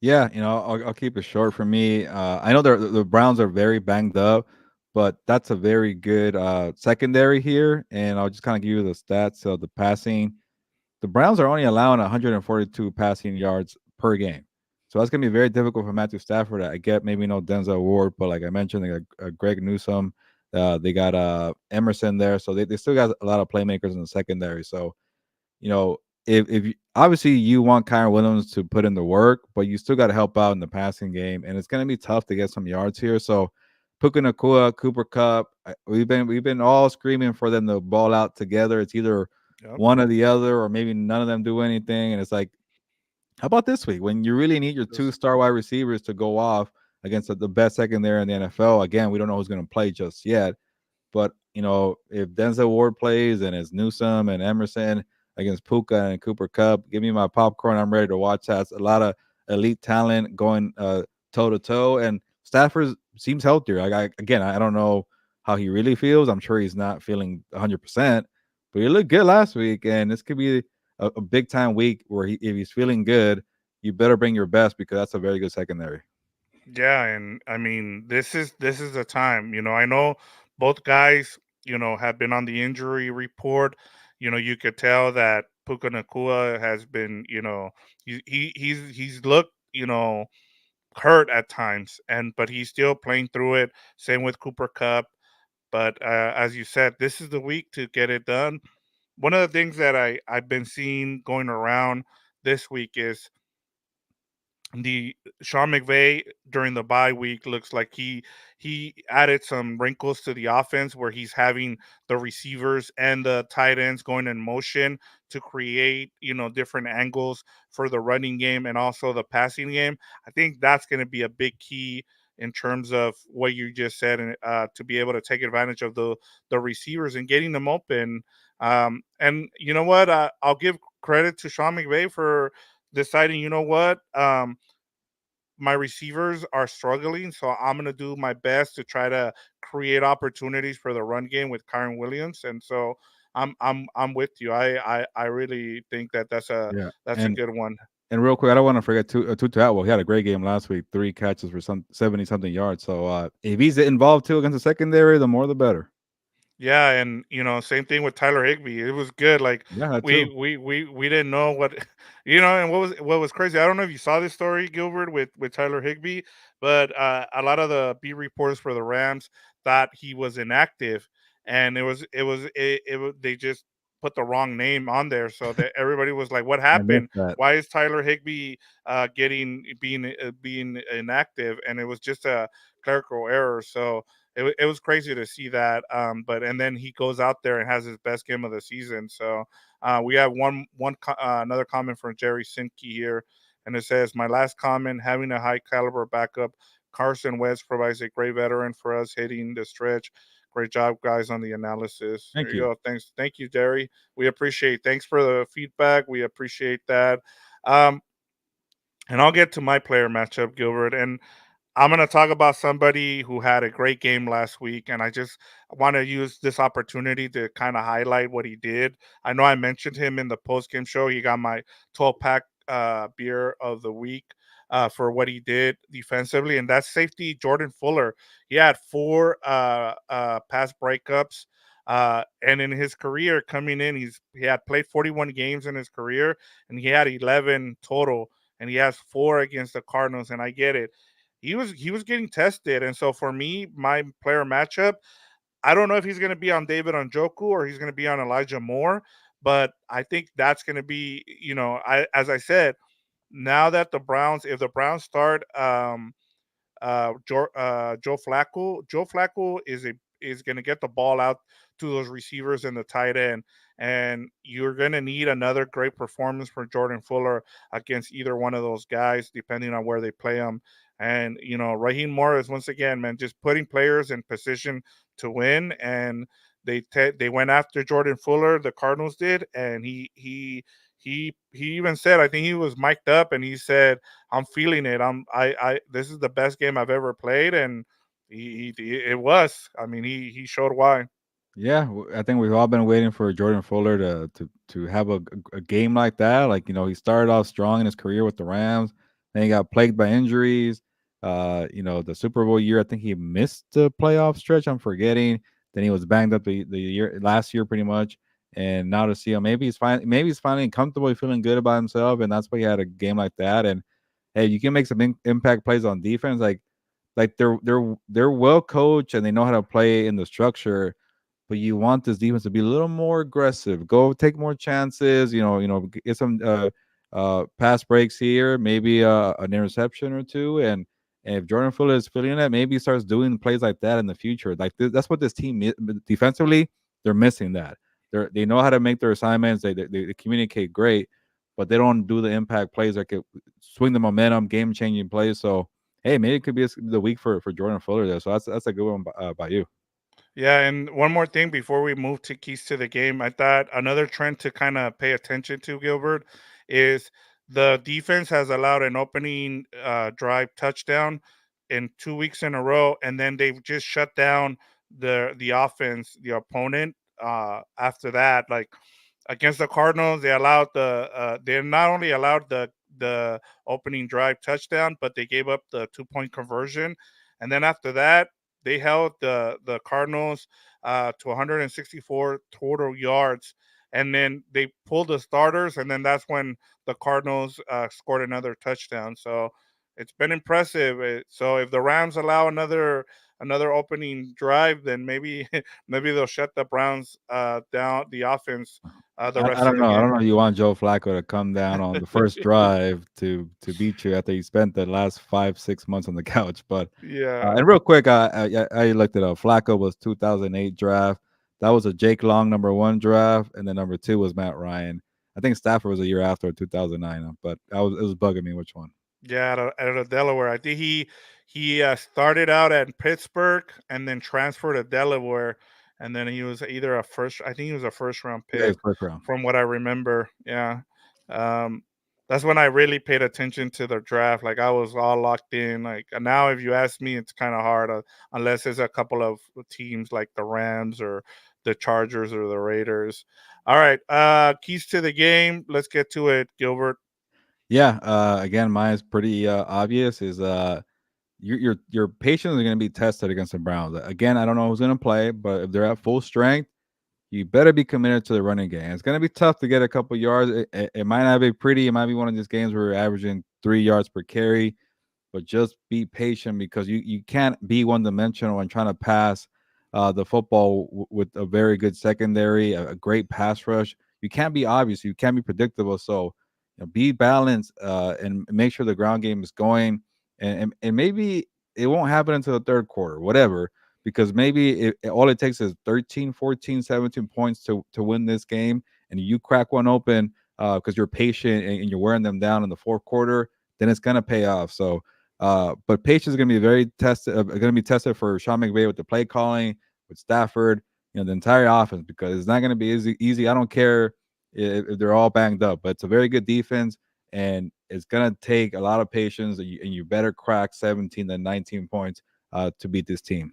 Yeah, I'll keep it short for me. I know the Browns are very banged up, but that's a very good secondary here. And I'll just kind of give you the stats of the passing. The Browns are only allowing 142 passing yards per game. So that's going to be very difficult for Matthew Stafford. I get maybe no Denzel Ward, but like I mentioned, they got Greg Newsome. They got Emerson there. So they still got a lot of playmakers in the secondary. So obviously you want Kyron Williams to put in the work, but you still got to help out in the passing game, and it's going to be tough to get some yards here. So Puka Nakua, Cooper Cup, we've been all screaming for them to ball out together. It's either Yep. one or the other, or maybe none of them do anything. And it's like, how about this week when you really need your Just- 2 star wide receivers to go off against the best secondary in the NFL? Again, we don't know who's going to play just yet. But if Denzel Ward plays and it's Newsome and Emerson against Puka and Cooper Cup, give me my popcorn. I'm ready to watch that. It's a lot of elite talent going toe to toe, and Stafford seems healthier. Again, I don't know how he really feels. I'm sure he's not feeling 100%, but he looked good last week, and this could be a big time week where if he's feeling good, you better bring your best because that's a very good secondary. Yeah, and I mean, this is the time. I know both guys, have been on the injury report. You could tell that Puka Nakua has been, he's looked, hurt at times, but he's still playing through it. Same with Cooper Cup. But as you said, this is the week to get it done. One of the things that I've been seeing going around this week is the Sean McVay during the bye week looks like he added some wrinkles to the offense where he's having the receivers and the tight ends going in motion to create, different angles for the running game and also the passing game. I think that's going to be a big key in terms of what you just said, and to be able to take advantage of the receivers and getting them open. And you know what? I'll give credit to Sean McVay for deciding, my receivers are struggling, so I'm gonna do my best to try to create opportunities for the run game with Kyron Williams. And so I'm with you. I really think that Yeah, that's a good one. and real quick, I don't want to forget Tutu Atwell. He had a great game last week, 3 catches for some 70 something yards. So if he's involved too against the secondary, the more the better. Yeah, and same thing with Tyler Higbee. It was good. Like Yeah, that we too. we we we didn't know what and what was crazy. I don't know if you saw this story, Gilbert, with Tyler Higbee, but a lot of the beat reporters for the Rams thought he was inactive, and they just put the wrong name on there, so that everybody was like, "What I missed happened? that. Why is Tyler Higbee getting being inactive?" And it was just a clerical error. So it was crazy to see that. But and then he goes out there and has his best game of the season. So we have another comment from Jerry Sinke here, and it says, "My last comment: having a high caliber backup, Carson Wentz provides a great veteran for us hitting the stretch. Great job, guys, on the analysis." There Thank you you. go. Thank you, Jerry. We appreciate. Thanks for the feedback. We appreciate that. Um, and I'll get to my player matchup, Gilbert. And I'm going to talk about somebody who had a great game last week, and I just want to use this opportunity to kind of highlight what he did. I know I mentioned him in the post game show. He got my 12-pack beer of the week for what he did defensively, and that's safety Jordan Fuller. He had four pass breakups. And in his career coming in, he had played 41 games in his career, and he had 11 total, and he has four against the Cardinals. And I get it, he was getting tested. And so for me, my player matchup, I don't know if he's going to be on David Njoku or he's going to be on Elijah Moore, but I think that's going to be, I as I said, now that if the Browns start Joe Flacco is going to get the ball out to those receivers and the tight end, and you're going to need another great performance for Jordan Fuller against either one of those guys, depending on where they play them. And Raheem Morris, once again, man, just putting players in position to win, and they went after Jordan Fuller, the Cardinals did, and he even said, I think he was mic'd up, and he said, I'm feeling it. This is the best game I've ever played, and it was. I mean, he showed why. Yeah, I think we've all been waiting for Jordan Fuller to have a game like that. Like he started off strong in his career with the Rams, then he got plagued by injuries. The Super Bowl year, I think he missed the playoff stretch. I'm forgetting. Then he was banged up the year last year, pretty much. And now to see him, maybe he's finally comfortable, he's feeling good about himself, and that's why he had a game like that. And hey, you can make some impact plays on defense, like they're well coached and they know how to play in the structure, but you want this defense to be a little more aggressive. Go take more chances. Get some pass breaks here, maybe an interception or two, and if Jordan Fuller is feeling it, maybe he starts doing plays like that in the future. Like that's what this team defensively, they're missing that. They know how to make their assignments. They communicate great, but they don't do the impact plays that could swing the momentum, game changing plays. So hey, maybe it could be the week for Jordan Fuller there. So that's a good one by you. Yeah, and one more thing before we move to keys to the game, I thought another trend to kind of pay attention to, Gilbert, is the defense has allowed an opening drive touchdown in 2 weeks in a row, and then they've just shut down the offense, the opponent. After that, like against the Cardinals, they not only allowed the opening drive touchdown, but they gave up the 2 point conversion, and then after that they held the Cardinals to 164 total yards, and then they pulled the starters, and then that's when the Cardinals scored another touchdown. So it's been impressive. So if the Rams allow another opening drive, then maybe maybe they'll shut the Browns down the offense the I rest of don't the know. I don't game. know. You want Joe Flacco to come down on the first drive to beat you after he spent the last 5 6 months on the couch. But Yeah. and real quick, I looked it up. Flacco was 2008 draft. That was a Jake Long #1 draft, and then #2 was Matt Ryan. I think Stafford was a year after 2009, but it was bugging me which one. Yeah, out of Delaware. I think he started out at Pittsburgh and then transferred to Delaware, and then he was either a first. I think he was a first round Yeah, pick, his first round. from what I remember. Yeah, um, that's when I really paid attention to the draft. Like I was all locked in. Like now, if you ask me, it's kind of hard unless there's a couple of teams like the Rams or the Chargers or the Raiders. All right, keys to the game. Let's get to it, Gilbert. Yeah. Again, mine is pretty obvious. Is your patience is going to be tested against the Browns. Again, I don't know who's going to play, but if they're at full strength, you better be committed to the running game. It's going to be tough to get a couple yards. It might not be pretty. It might be one of these games where you're averaging 3 yards per carry, but just be patient because you can't be one dimensional and trying to pass the football with a very good secondary, a great pass rush. You can't be obvious. You can't be predictable. So be balanced and make sure the ground game is going. And maybe it won't happen until the third quarter, whatever, because maybe all it takes is 13, 14, 17 points to win this game. And you crack one open because you're patient and you're wearing them down in the fourth quarter, then it's going to pay off. So but patience is going to be very tested. Going to be tested for Sean McVay with the play calling, with Stafford, the entire offense, because it's not going to be easy. I don't care if they're all banged up, but it's a very good defense, and it's going to take a lot of patience. And you better crack 17 to 19 points to beat this team.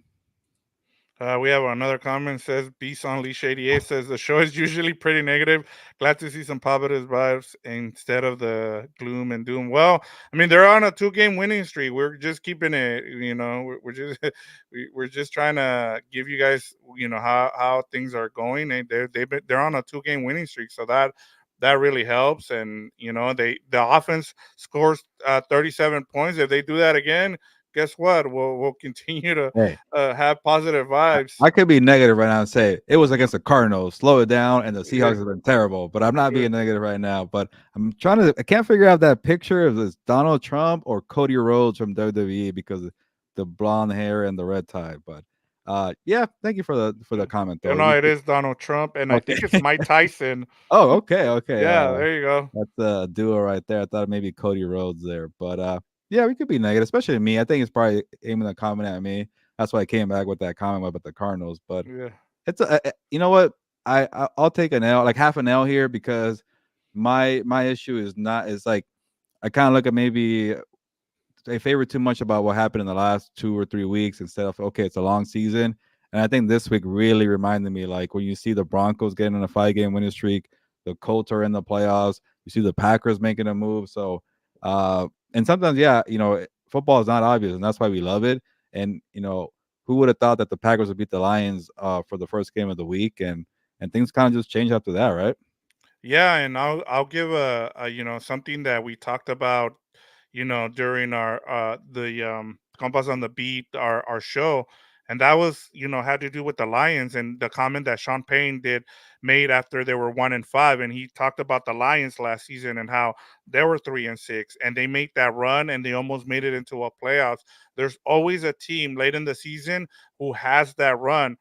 We have another comment says Beast on Leash 88 says the show is usually pretty negative. Glad to see some positive vibes instead of the gloom and doom. Well, I mean they're on a 2 game winning streak. We're just keeping it, we're just we're just trying to give you guys, how things are going. They're on a 2 game winning streak, so that really helps. And the offense scores 37 points. If they do that again, guess what? We'll continue to Hey, have positive vibes. I could be negative right now and say it was against the Cardinals. Slow it down, and the Yeah, Seahawks have been terrible. But I'm not yeah, being negative right now. But I'm trying to. I can't figure out that picture if it's Donald Trump or Cody Rhodes from WWE because of the blonde hair and the red tie. But yeah, thank you for the yeah. comment You though. know, it is Donald Trump, and I Okay. think it's Mike Tyson. Oh, okay, okay. Yeah, there you go. That's a duo right there. I thought maybe Cody Rhodes there, but yeah, we could be negative, especially me. I think it's probably aiming a comment at me. That's why I came back with that comment about the Cardinals. But Yeah. it's you know what? I'll take an L, like half an L here, because my issue is not is like I kind of look at maybe they favor too much about what happened in the last 2 or 3 weeks instead of okay, it's a long season. And I think this week really reminded me like when you see the Broncos getting on a 5 game winning streak, the Colts are in the playoffs, you see the Packers making a move. So and sometimes, yeah, football is not obvious, and that's why we love it. And who would have thought that the Packers would beat the Lions for the first game of the week, and things kind of just changed after that, right? Yeah, and I'll give a something that we talked about, during our the Compas on the Beat, our show, and that was, had to do with the Lions and the comment that Sean Payne made after they were 1-5, and he talked about the Lions last season and how they were 3-6, and they made that run and they almost made it into a playoffs. There's always a team late in the season who has that run,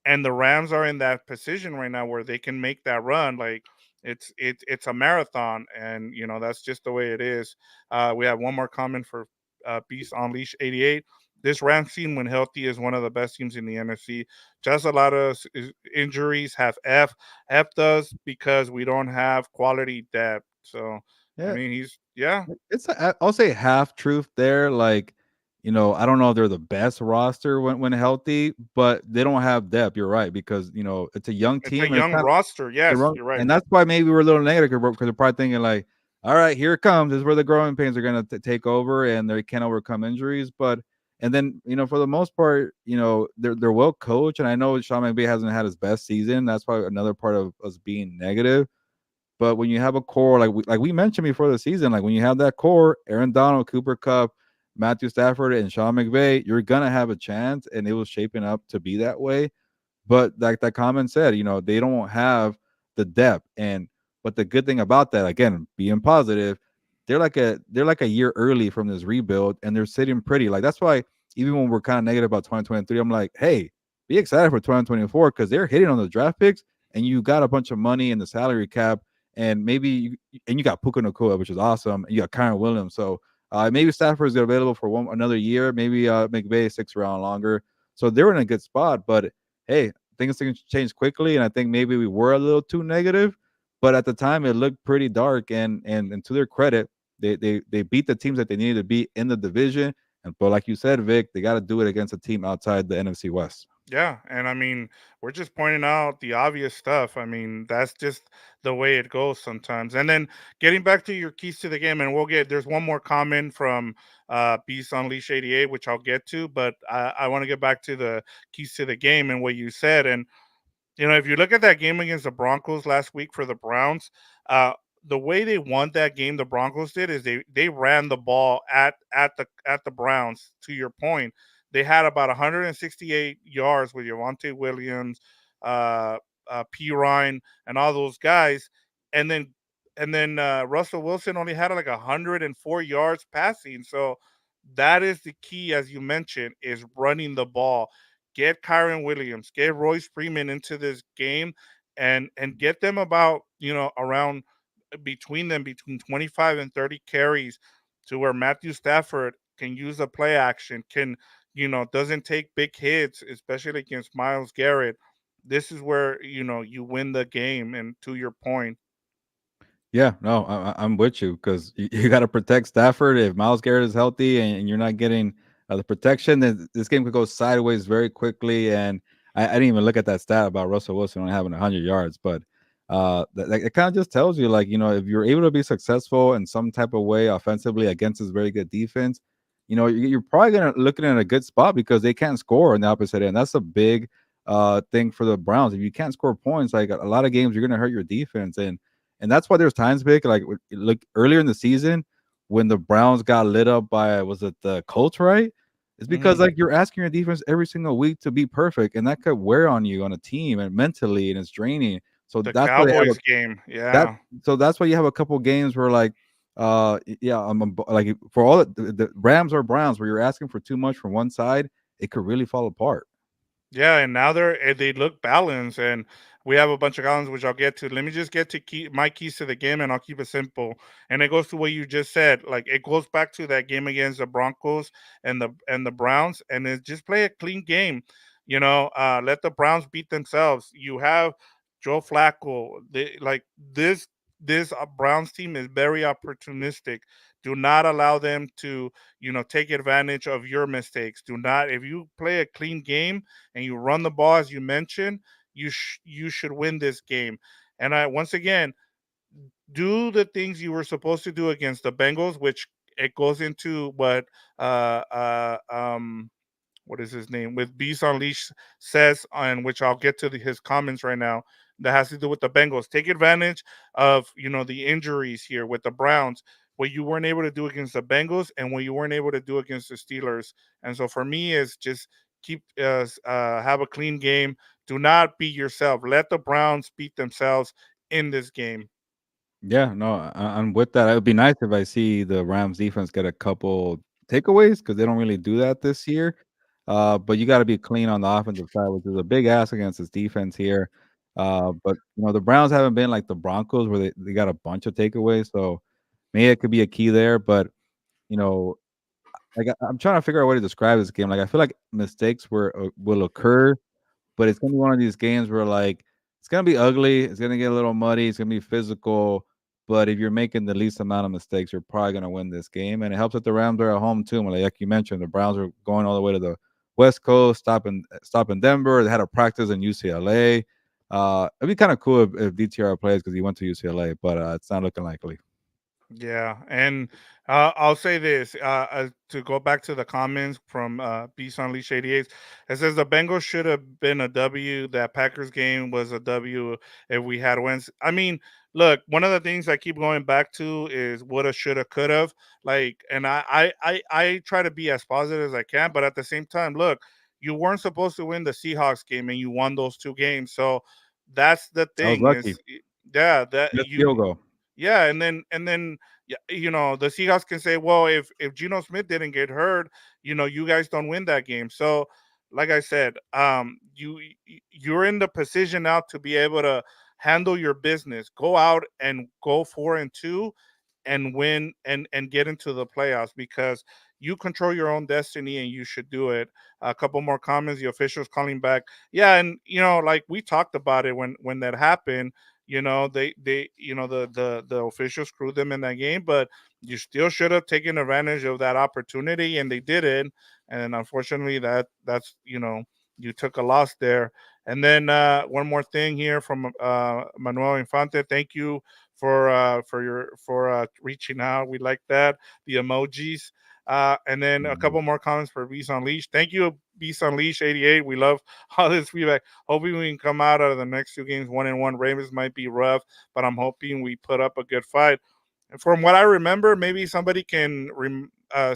and the Rams are in that position right now where they can make that run. Like it's a marathon, and that's just the way it is. We have one more comment for Beast Unleash 88. This Rams team, when healthy, is one of the best teams in the NFC. Just a lot of injuries have F does because we don't have quality depth. So I Yeah, mean, he's yeah. I'll say half truth there. Like, I don't know if they're the best roster when healthy, but they don't have depth. You're right, because it's a young It's a team, and it's young kind of roster. they're Yes, wrong, you're right. and that's why maybe we're a little negative because they're probably thinking like, all right, here it comes. This is where the growing pains are going to take over, and they can't overcome injuries. But and then for the most part, they're well coached, and I know Sean McVay hasn't had his best season. That's probably another part of us being negative. But when you have a core like we mentioned before the season, like when you have that core, Aaron Donald, Cooper Cup, Matthew Stafford, and Sean McVay, you're gonna have a chance, and it was shaping up to be that way. But like that comment said, they don't have the depth. And but the good thing about that, again, being positive, they're like a year early from this rebuild, and they're sitting pretty. Like that's why even when we're kind of negative about 2023, I'm like, hey, be excited for 2024 because they're hitting on the draft picks, and you got a bunch of money in the salary cap, and you got Puka Nakua, which is awesome, and you got Kyron Williams. So maybe Stafford is available for another year. Maybe McVay sticks around longer. So they're in a good spot. But hey, things can change quickly, and I think maybe we were a little too negative, but at the time it looked pretty dark. And to their credit, they beat the teams that they needed to beat in the division. And but like you said, Vic, they got to do it against a team outside the NFC West. Yeah, and I mean, we're just pointing out the obvious stuff. I mean, that's just the way it goes sometimes. And then getting back to your keys to the game, and there's one more comment from Beast Unleash 88, which I'll get to, but I want to get back to the keys to the game and what you said. And if you look at that game against the Broncos last week for the Browns, uh, the way they won that game, the Broncos did is they ran the ball at the Browns. To your point, they had about 168 yards with Javonte Williams, uh, P. Ryan, and all those guys, and then Russell Wilson only had like 104 yards passing. So that is the key, as you mentioned, is running the ball. Get Kyron Williams, get Royce Freeman into this game, and get them about around between 25 and 30 carries, to where Matthew Stafford can use the play action, can doesn't take big hits, especially against Myles Garrett. This is where you win the game. And to your point, Yeah, no, I'm with you because you got to protect Stafford. If Miles Garrett is healthy and you're not getting the protection, then this game could go sideways very quickly. And I didn't even look at that stat about Russell Wilson only having 100 yards, but it kind of just tells you, like, if you're able to be successful in some type of way offensively against this very good defense, you're probably gonna looking at a good spot because they can't score on the opposite end. That's a big thing for the Browns. If you can't score points, like a lot of games, you're gonna hurt your defense. And that's why there's times, big, like look earlier in the season when the Browns got lit up by, was it the Colts, right? It's because mhm, like you're asking your defense every single week to be perfect, and that could wear on you on a team and mentally, and it's draining. So the that's why they have Cowboys game, that. yeah. So that's why you have a couple games where like, yeah, like for all the Rams or Browns where you're asking for too much from one side, it could really fall apart. Yeah, and now they look balanced, and we have a bunch of columns which I'll get to. Let me just get to my keys to the game, and I'll keep it simple. And it goes to what you just said. Like, it goes back to that game against the Broncos and the Browns, and it just play a clean game. Let the Browns beat themselves. You have Joe Flacco. This Browns team is very opportunistic. Do not allow them to take advantage of your mistakes. Do not, if you play a clean game and you run the ball as you mentioned, you should win this game. And I once again, do the things you were supposed to do against the Bengals, which it goes into what is his name, with Beast Unleashed says, and which I'll get to his comments right now. That has to do with the Bengals. Take advantage of the injuries here with the Browns, what you weren't able to do against the Bengals and what you weren't able to do against the Steelers. And so for me, is just have a clean game. Do not beat yourself. Let the Browns beat themselves in this game. Yeah, no, I'm with that. It would be nice if I see the Rams defense get a couple takeaways because they don't really do that this year. But you got to be clean on the offensive side, which is a big ask against this defense here. But the Browns haven't been like the Broncos where they got a bunch of takeaways, so maybe it could be a key there. But you know, like I'm trying to figure out a way to describe this game. Like I feel like mistakes will occur, but it's gonna be one of these games where like it's gonna be ugly, it's gonna get a little muddy, it's gonna be physical. But if you're making the least amount of mistakes, you're probably gonna win this game. And it helps that the Rams are at home too. Like you mentioned, the Browns are going all the way to the West Coast, stopping Denver. They had a practice in UCLA. It'd be kind of cool if DTR plays because he went to UCLA, but it's not looking likely. Yeah, and I'll say this to go back to the comments from Beast Unleashed 88. It says the Bengals should have been a W. That Packers game was a W if we had wins. I mean, look, one of the things I keep going back to is woulda, shoulda, coulda. Like, and I try to be as positive as I can, but at the same time, look, you weren't supposed to win the Seahawks game, and you won those two games. So that's the I was thing lucky. is, yeah, that Just field goal. yeah, and then yeah, the Seahawks can say, well, if Geno Smith didn't get hurt, you guys don't win that game. So, like I said, you're in the position now to be able to handle your business, go out and go 4-2, and win and get into the playoffs because you control your own destiny and you should do it. A couple more comments. The officials calling back. Yeah, and like we talked about it when that happened. The officials screwed them in that game, but you still should have taken advantage of that opportunity, and they didn't. And unfortunately, that's you took a loss there. And then one more thing here from Manuel Infante. Thank you for reaching out. We like that. The emojis. And then a Mhm. couple more comments for Beast Unleashed. Thank you, Beast Unleashed 88. We love all this feedback. Hoping we can come out of the next two games 1-1. Ravens might be rough, but I'm hoping we put up a good fight. And from what I remember, maybe somebody can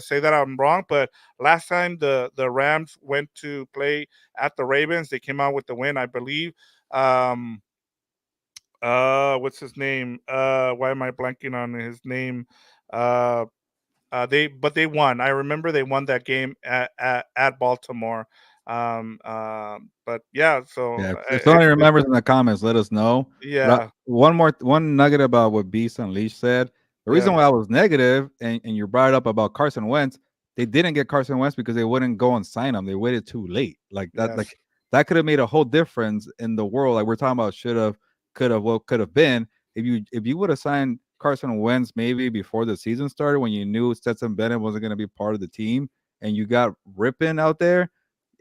say that I'm wrong, but last time the Rams went to play at the Ravens, they came out with the win, I believe. Um, what's his name? Why am I blanking on his name? Uh, they won. I remember they won that game at Baltimore. But yeah, so Yeah, if somebody remembers in the comments, let us know. But yeah, one nugget about what Beast Unleashed said. The yeah, reason why I was negative, and you brought it up about Carson Wentz, they didn't get Carson Wentz because they wouldn't go and sign him. They waited too late. Like that, yes, that could have made a whole difference in the world. Like we're talking about should have, could have, what could have been. If you would have signed Carson Wentz maybe before the season started, when you knew Stetson Bennett wasn't going to be part of the team, and you got Rippin out there,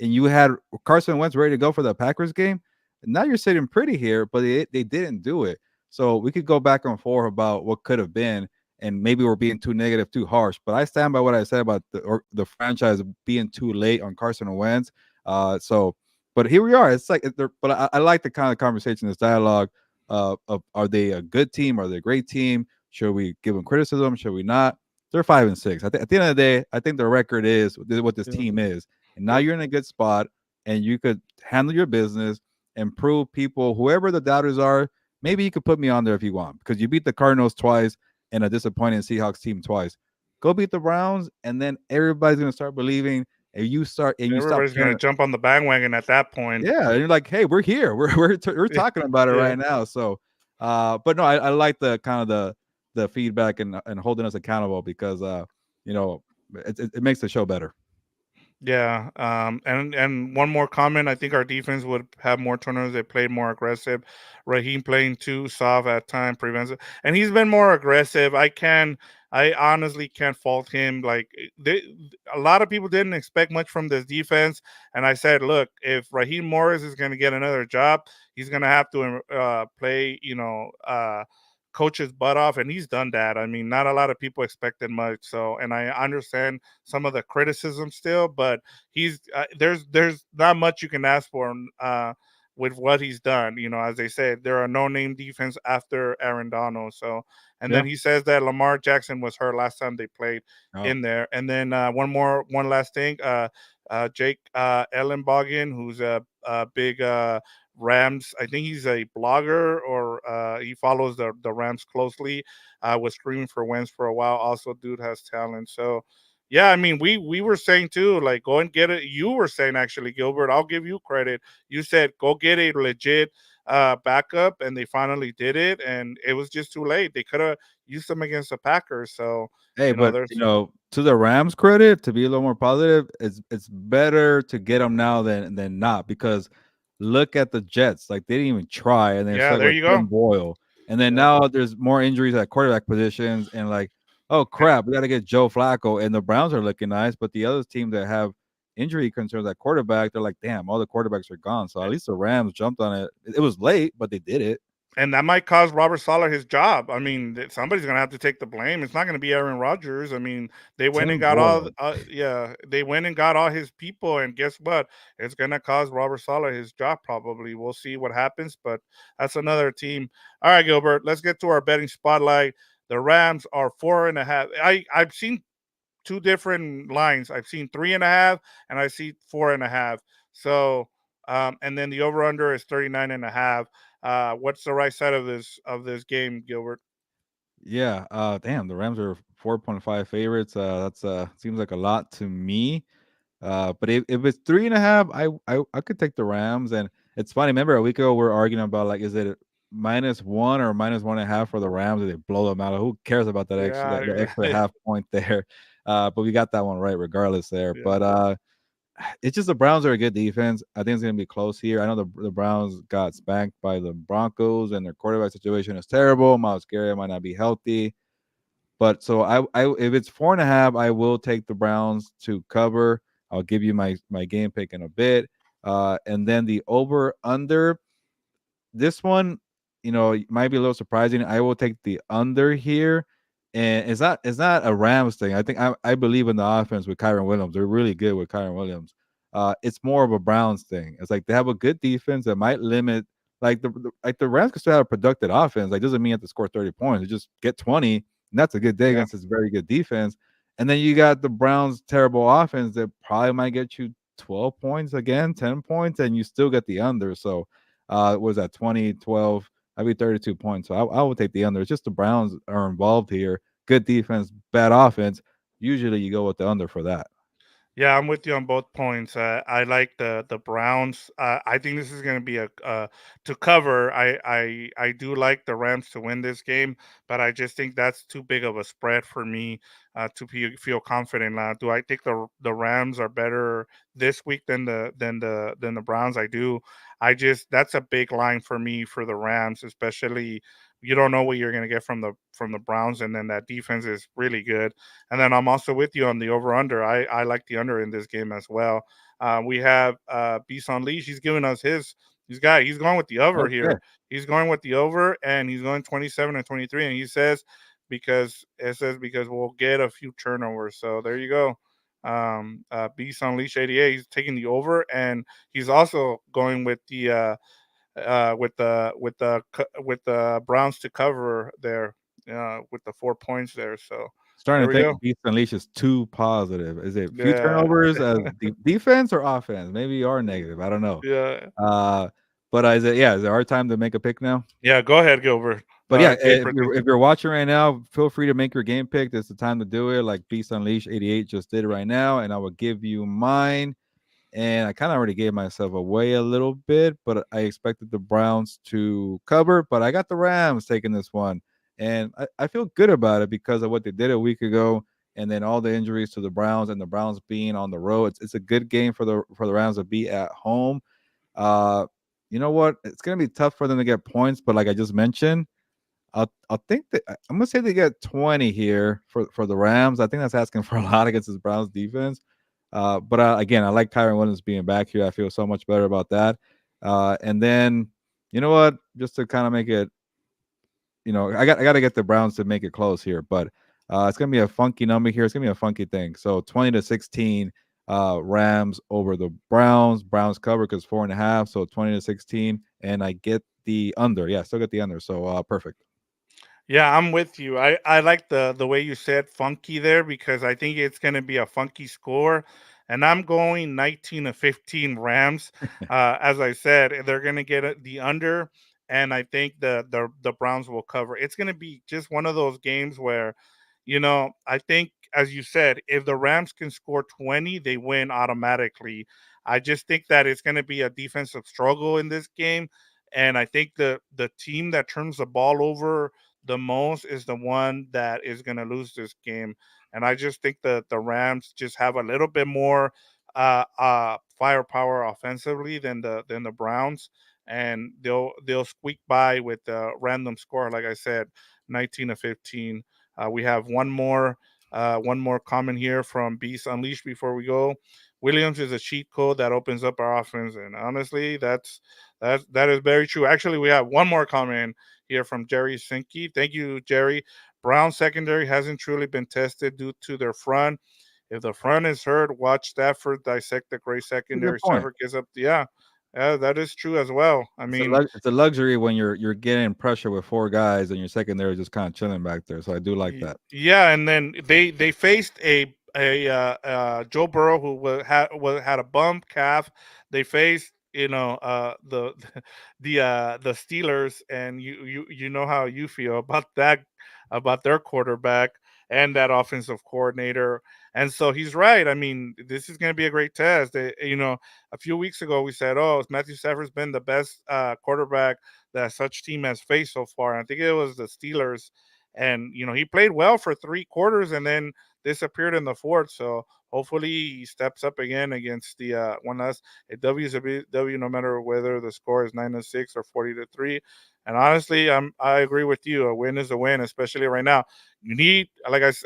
and you had Carson Wentz ready to go for the Packers game, now you're sitting pretty here, but they didn't do it. So we could go back and forth about what could have been, and maybe we're being too negative, too harsh. But I stand by what I said about the franchise being too late on Carson Wentz. But here we are. It's like, but I like the kind of conversation, this dialogue of are they a good team? Are they a great team? Should we give them criticism? Should we not? They're 5-6. At the end of the day, I think the record is what this yeah, team is, and now yep. you're in a good spot, and you could handle your business and prove people, whoever the doubters are, maybe you could put me on there if you want, because you beat the Cardinals twice and a disappointing Seahawks team twice. Go beat the Browns, and then everybody's gonna start believing, and you stop Everybody's gonna caring. jump on the bandwagon at that point. Yeah, and you're like, hey, we're here. We're talking about it Yeah. right now. So, but no, I like the kind of the feedback and holding us accountable because you know, it makes the show better. Yeah, and one more comment. I think our defense would have more turnovers. They played more aggressive. Raheem playing too soft at time prevents it, and he's been more aggressive. I honestly can't fault him. Like a lot of people didn't expect much from this defense, and I said, look, if Raheem Morris is going to get another job, he's going to have to play, coach's butt off, and he's done that. I mean, not a lot of people expected much. So, and I understand some of the criticism still, but there's not much you can ask for with what he's done. As they said, there are no name defense after Aaron Donald. So, and Yeah. then he says that Lamar Jackson was hurt last time they played Oh, in there. And then one last thing, Jake Ellenbogen, who's a big Rams. I think he's a blogger or he follows the Rams closely. Was screaming for Wentz for a while. Also, dude has talent. So, yeah, I mean, we were saying too, like go and get it. You were saying actually, Gilbert. I'll give you credit. You said go get a legit backup, and they finally did it. And it was just too late. They could have used them against the Packers. So, hey, but there's to the Rams' credit, to be a little more positive, it's better to get them now than not, because look at the Jets. Like they didn't even try, and they're yeah. stuck There with you Tim go. Boyle. And then Yeah. now there's more injuries at quarterback positions, and like, oh crap, we got to get Joe Flacco. And the Browns are looking nice, but the other teams that have injury concerns at quarterback, they're like, damn, all the quarterbacks are gone. So at least the Rams jumped on it. It was late, but they did it. and that might cost Robert Saleh his job. I mean, somebody's gonna have to take the blame. It's not gonna be Aaron Rodgers. I mean, they went and Tim got all, Boyle. yeah, they went and got all his people, and guess what? It's gonna cost Robert Saleh his job probably. We'll see what happens, but that's another team. All right, Gilbert, let's get to our betting spotlight. The Rams are 4.5. I've seen two different lines. I've seen 3.5, and I see 4.5. So, and then the over under is 39.5. What's the right side of this game, Gilbert? Yeah, damn, the Rams are 4.5 favorites. That's seems like a lot to me. But if it's 3.5, I could take the Rams. And it's funny. Remember a week ago we are arguing about like, is it -1 or -1.5 for the Rams? If they blow them out, who cares about that extra Yeah, the extra half point there? But we got that one right regardless there. yeah, But it's just the Browns are a good defense. I think it's gonna be close here. I know the Browns got spanked by the Broncos, and their quarterback situation is terrible. Myles Garrett might not be healthy. But so I if it's 4.5, I will take the Browns to cover. I'll give you my game pick in a bit. And then the over under this one, might be a little surprising. I will take the under here, and it's not a Rams thing. I think I believe in the offense with Kyron Williams. They're really good with Kyron Williams. It's more of a Browns thing. It's like they have a good defense that might limit like the Rams can still have a productive offense. Like doesn't mean you have to score 30 points. You just get 20, and that's a good day yeah. against this very good defense. And then you got the Browns' terrible offense that probably might get you 12 points again, 10 points, and you still get the under. So was that 20, 12? I'd be 32 points. So I would take the under. It's just the Browns are involved here. Good defense, bad offense. Usually you go with the under for that. Yeah, I'm with you on both points. I like the Browns. I think this is going to be a to cover. I do like the Rams to win this game, but I just think that's too big of a spread for me to feel confident. Do I think the Rams are better this week than the Browns? I do. I just that's a big line for me for the Rams, especially you don't know what you're going to get from the Browns, and then that defense is really good. And then I'm also with you on the over under. I like the under in this game as well. We have Beast Unleashed. He's giving us he's going with the over Okay. here. He's going with the over, and he's going 27 and 23. And he says because we'll get a few turnovers. So there you go. Beast Unleashed 88. He's taking the over, and he's also going with the Browns to cover there with the 4 points there. So there Starting to we think go. Beast Unleashed is too positive. Is it few Yeah, turnovers as defense or offense? Maybe you are negative. I don't know. yeah, Uh, but is it our time to make a pick now? yeah. Go ahead, Gilbert. But yeah, Game if you're prediction. if you're watching right now, feel free to make your game pick. This is the time to do it. Like Beast Unleashed 88 just did right now, and I will give you mine. And I kind of already gave myself away a little bit, but I expected the Browns to cover, but I got the Rams taking this one. And I feel good about it because of what they did a week ago, and then all the injuries to the Browns and the Browns being on the road. It's a good game for the Rams to be at home. Uh, you know what? It's gonna be tough for them to get points, but like I just mentioned, I'll think that I'm gonna say they get 20 here for the Rams. I think that's asking for a lot against this Browns defense. But again, I like Kyron Williams being back here. I feel so much better about that. And then you know what? Just to kind of make it, I got to get the Browns to make it close here. But it's gonna be a funky number here. It's gonna be a funky thing. So 20-16, Rams over the Browns. Browns cover because 4.5. So 20-16, and I get the under. Yeah, still get the under. So perfect. Yeah, I'm with you. I like the way you said funky there because I think it's going to be a funky score, and I'm going 19-15 Rams. As I said, they're going to get the under, and I think the Browns will cover. It's going to be just one of those games where, I think as you said, if the Rams can score 20, they win automatically. I just think that it's going to be a defensive struggle in this game, and I think the team that turns the ball over the most is the one that is going to lose this game. And I just think that the Rams just have a little bit more firepower offensively than the Browns, and they'll squeak by with a random score, like I said, 19-15. We have one more comment here from Beast Unleashed before we go. Williams is a cheat code that opens up our offense, and honestly, that is very true. Actually, we have one more comment here from Jerry Sinke. Thank you, Jerry. Brown secondary hasn't truly been tested due to their front. If the front is hurt, watch Stafford dissect the great That's a good secondary. point. Stafford gets up. Yeah, yeah, that is true as well. I mean, It's a luxury when you're getting pressure with four guys and your secondary is just kind of chilling back there. So I do like that. Yeah, and then they faced a Joe Burrow who had a bump calf. They faced the the Steelers, and you know how you feel about that, about their quarterback and that offensive coordinator. And so he's right. I mean, this is going to be a great test. A few weeks ago we said, "Oh, Matthew Stafford's been the best quarterback that such team has faced so far." And I think it was the Steelers, and he played well for 3 quarters and then disappeared in the fourth. So hopefully he steps up again against the one last. A W is a W, no matter whether the score is 9-6 or 40-3. And honestly, I agree with you. A win is a win, especially right now. You need,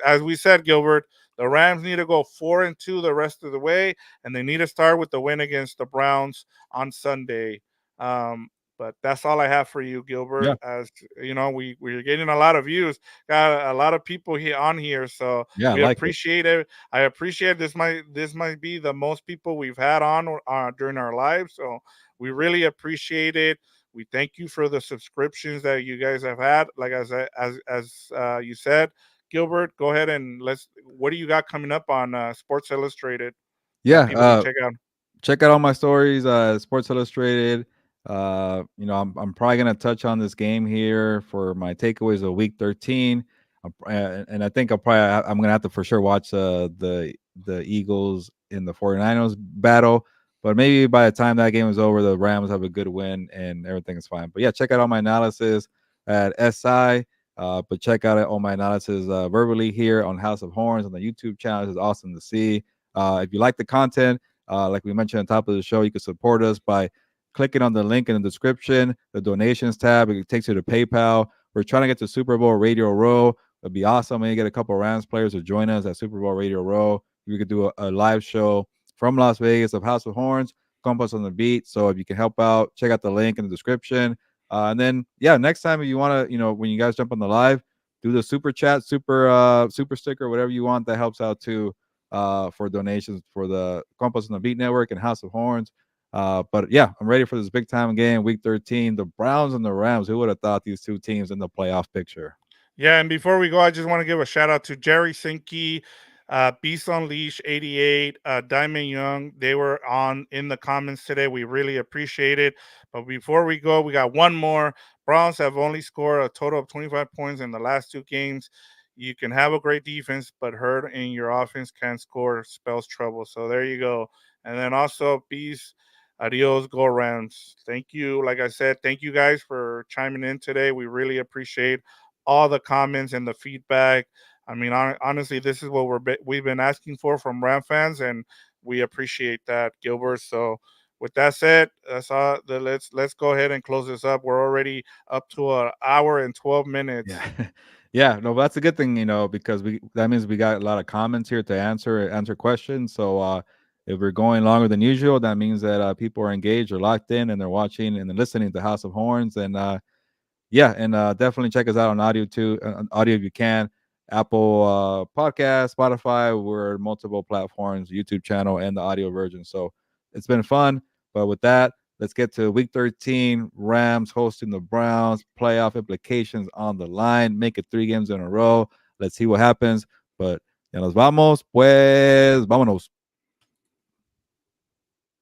as we said, Gilbert, the Rams need to go 4-2 the rest of the way, and they need to start with the win against the Browns on Sunday. um, but that's all I have for you, Gilbert. Yeah, As you know, we're getting a lot of views, got a lot of people here on here, so yeah, I we like it. appreciate it. I appreciate this might be the most people we've had on during our lives, so we really appreciate it. We thank you for the subscriptions that you guys have had. Like you said, Gilbert, go ahead and let's. What do you got coming up on Sports Illustrated that Yeah, people can check out? check out all my stories, Sports Illustrated. I'm probably gonna touch on this game here for my takeaways of Week 13. And I think I'm gonna have to for sure watch the Eagles in the 49ers battle. But maybe by the time that game is over, the Rams have a good win and everything is fine. But yeah, check out all my analysis at SI. But check out all my analysis verbally here on House of Horns on the YouTube channel. It's awesome to see. If you like the content, like we mentioned on top of the show, you can support us by clicking on the link in the description, the donations tab. It takes you to PayPal. We're trying to get to Super Bowl Radio Row. It'd be awesome when you get a couple of Rams players to join us at Super Bowl Radio Row. We could do a live show from Las Vegas of House of Horns, Compas on the Beat. So if you can help out, check out the link in the description. And then, yeah, next time if you want to, when you guys jump on the live, do the super chat, super sticker, whatever you want. That helps out too for donations for the Compas on the Beat Network and House of Horns. But yeah, I'm ready for this big time game, Week 13. The Browns and the Rams. Who would have thought these two teams in the playoff picture? Yeah, and before we go, I just want to give a shout out to Jerry Sinke, Beast Unleash 88, Diamond Young. They were on in the comments today. We really appreciate it. But before we go, we got one more. Browns have only scored a total of 25 points in the last 2 games. You can have a great defense, but hurt in your offense can't score spells trouble. So there you go. And then also, Beast, adios, go Rams. Thank you. Like I said, thank you guys for chiming in today. We really appreciate all the comments and the feedback. I mean, honestly, this is what we've been asking for from Ram fans, and we appreciate that, Gilbert. So, with that said, that's all. Let's go ahead and close this up. We're already up to an hour and 12 minutes. Yeah. Yeah, no, but that's a good thing, because that means we got a lot of comments here to answer questions. So if we're going longer than usual, that means that people are engaged or locked in and they're watching and they're listening to House of Horns. And yeah, and definitely check us out on audio too. Audio if you can. Apple Podcast, Spotify. We're on multiple platforms, YouTube channel, and the audio version. So it's been fun. But with that, let's get to Week 13. Rams hosting the Browns. Playoff implications on the line. Make it 3 games in a row. Let's see what happens. But ya nos vamos, pues vámonos.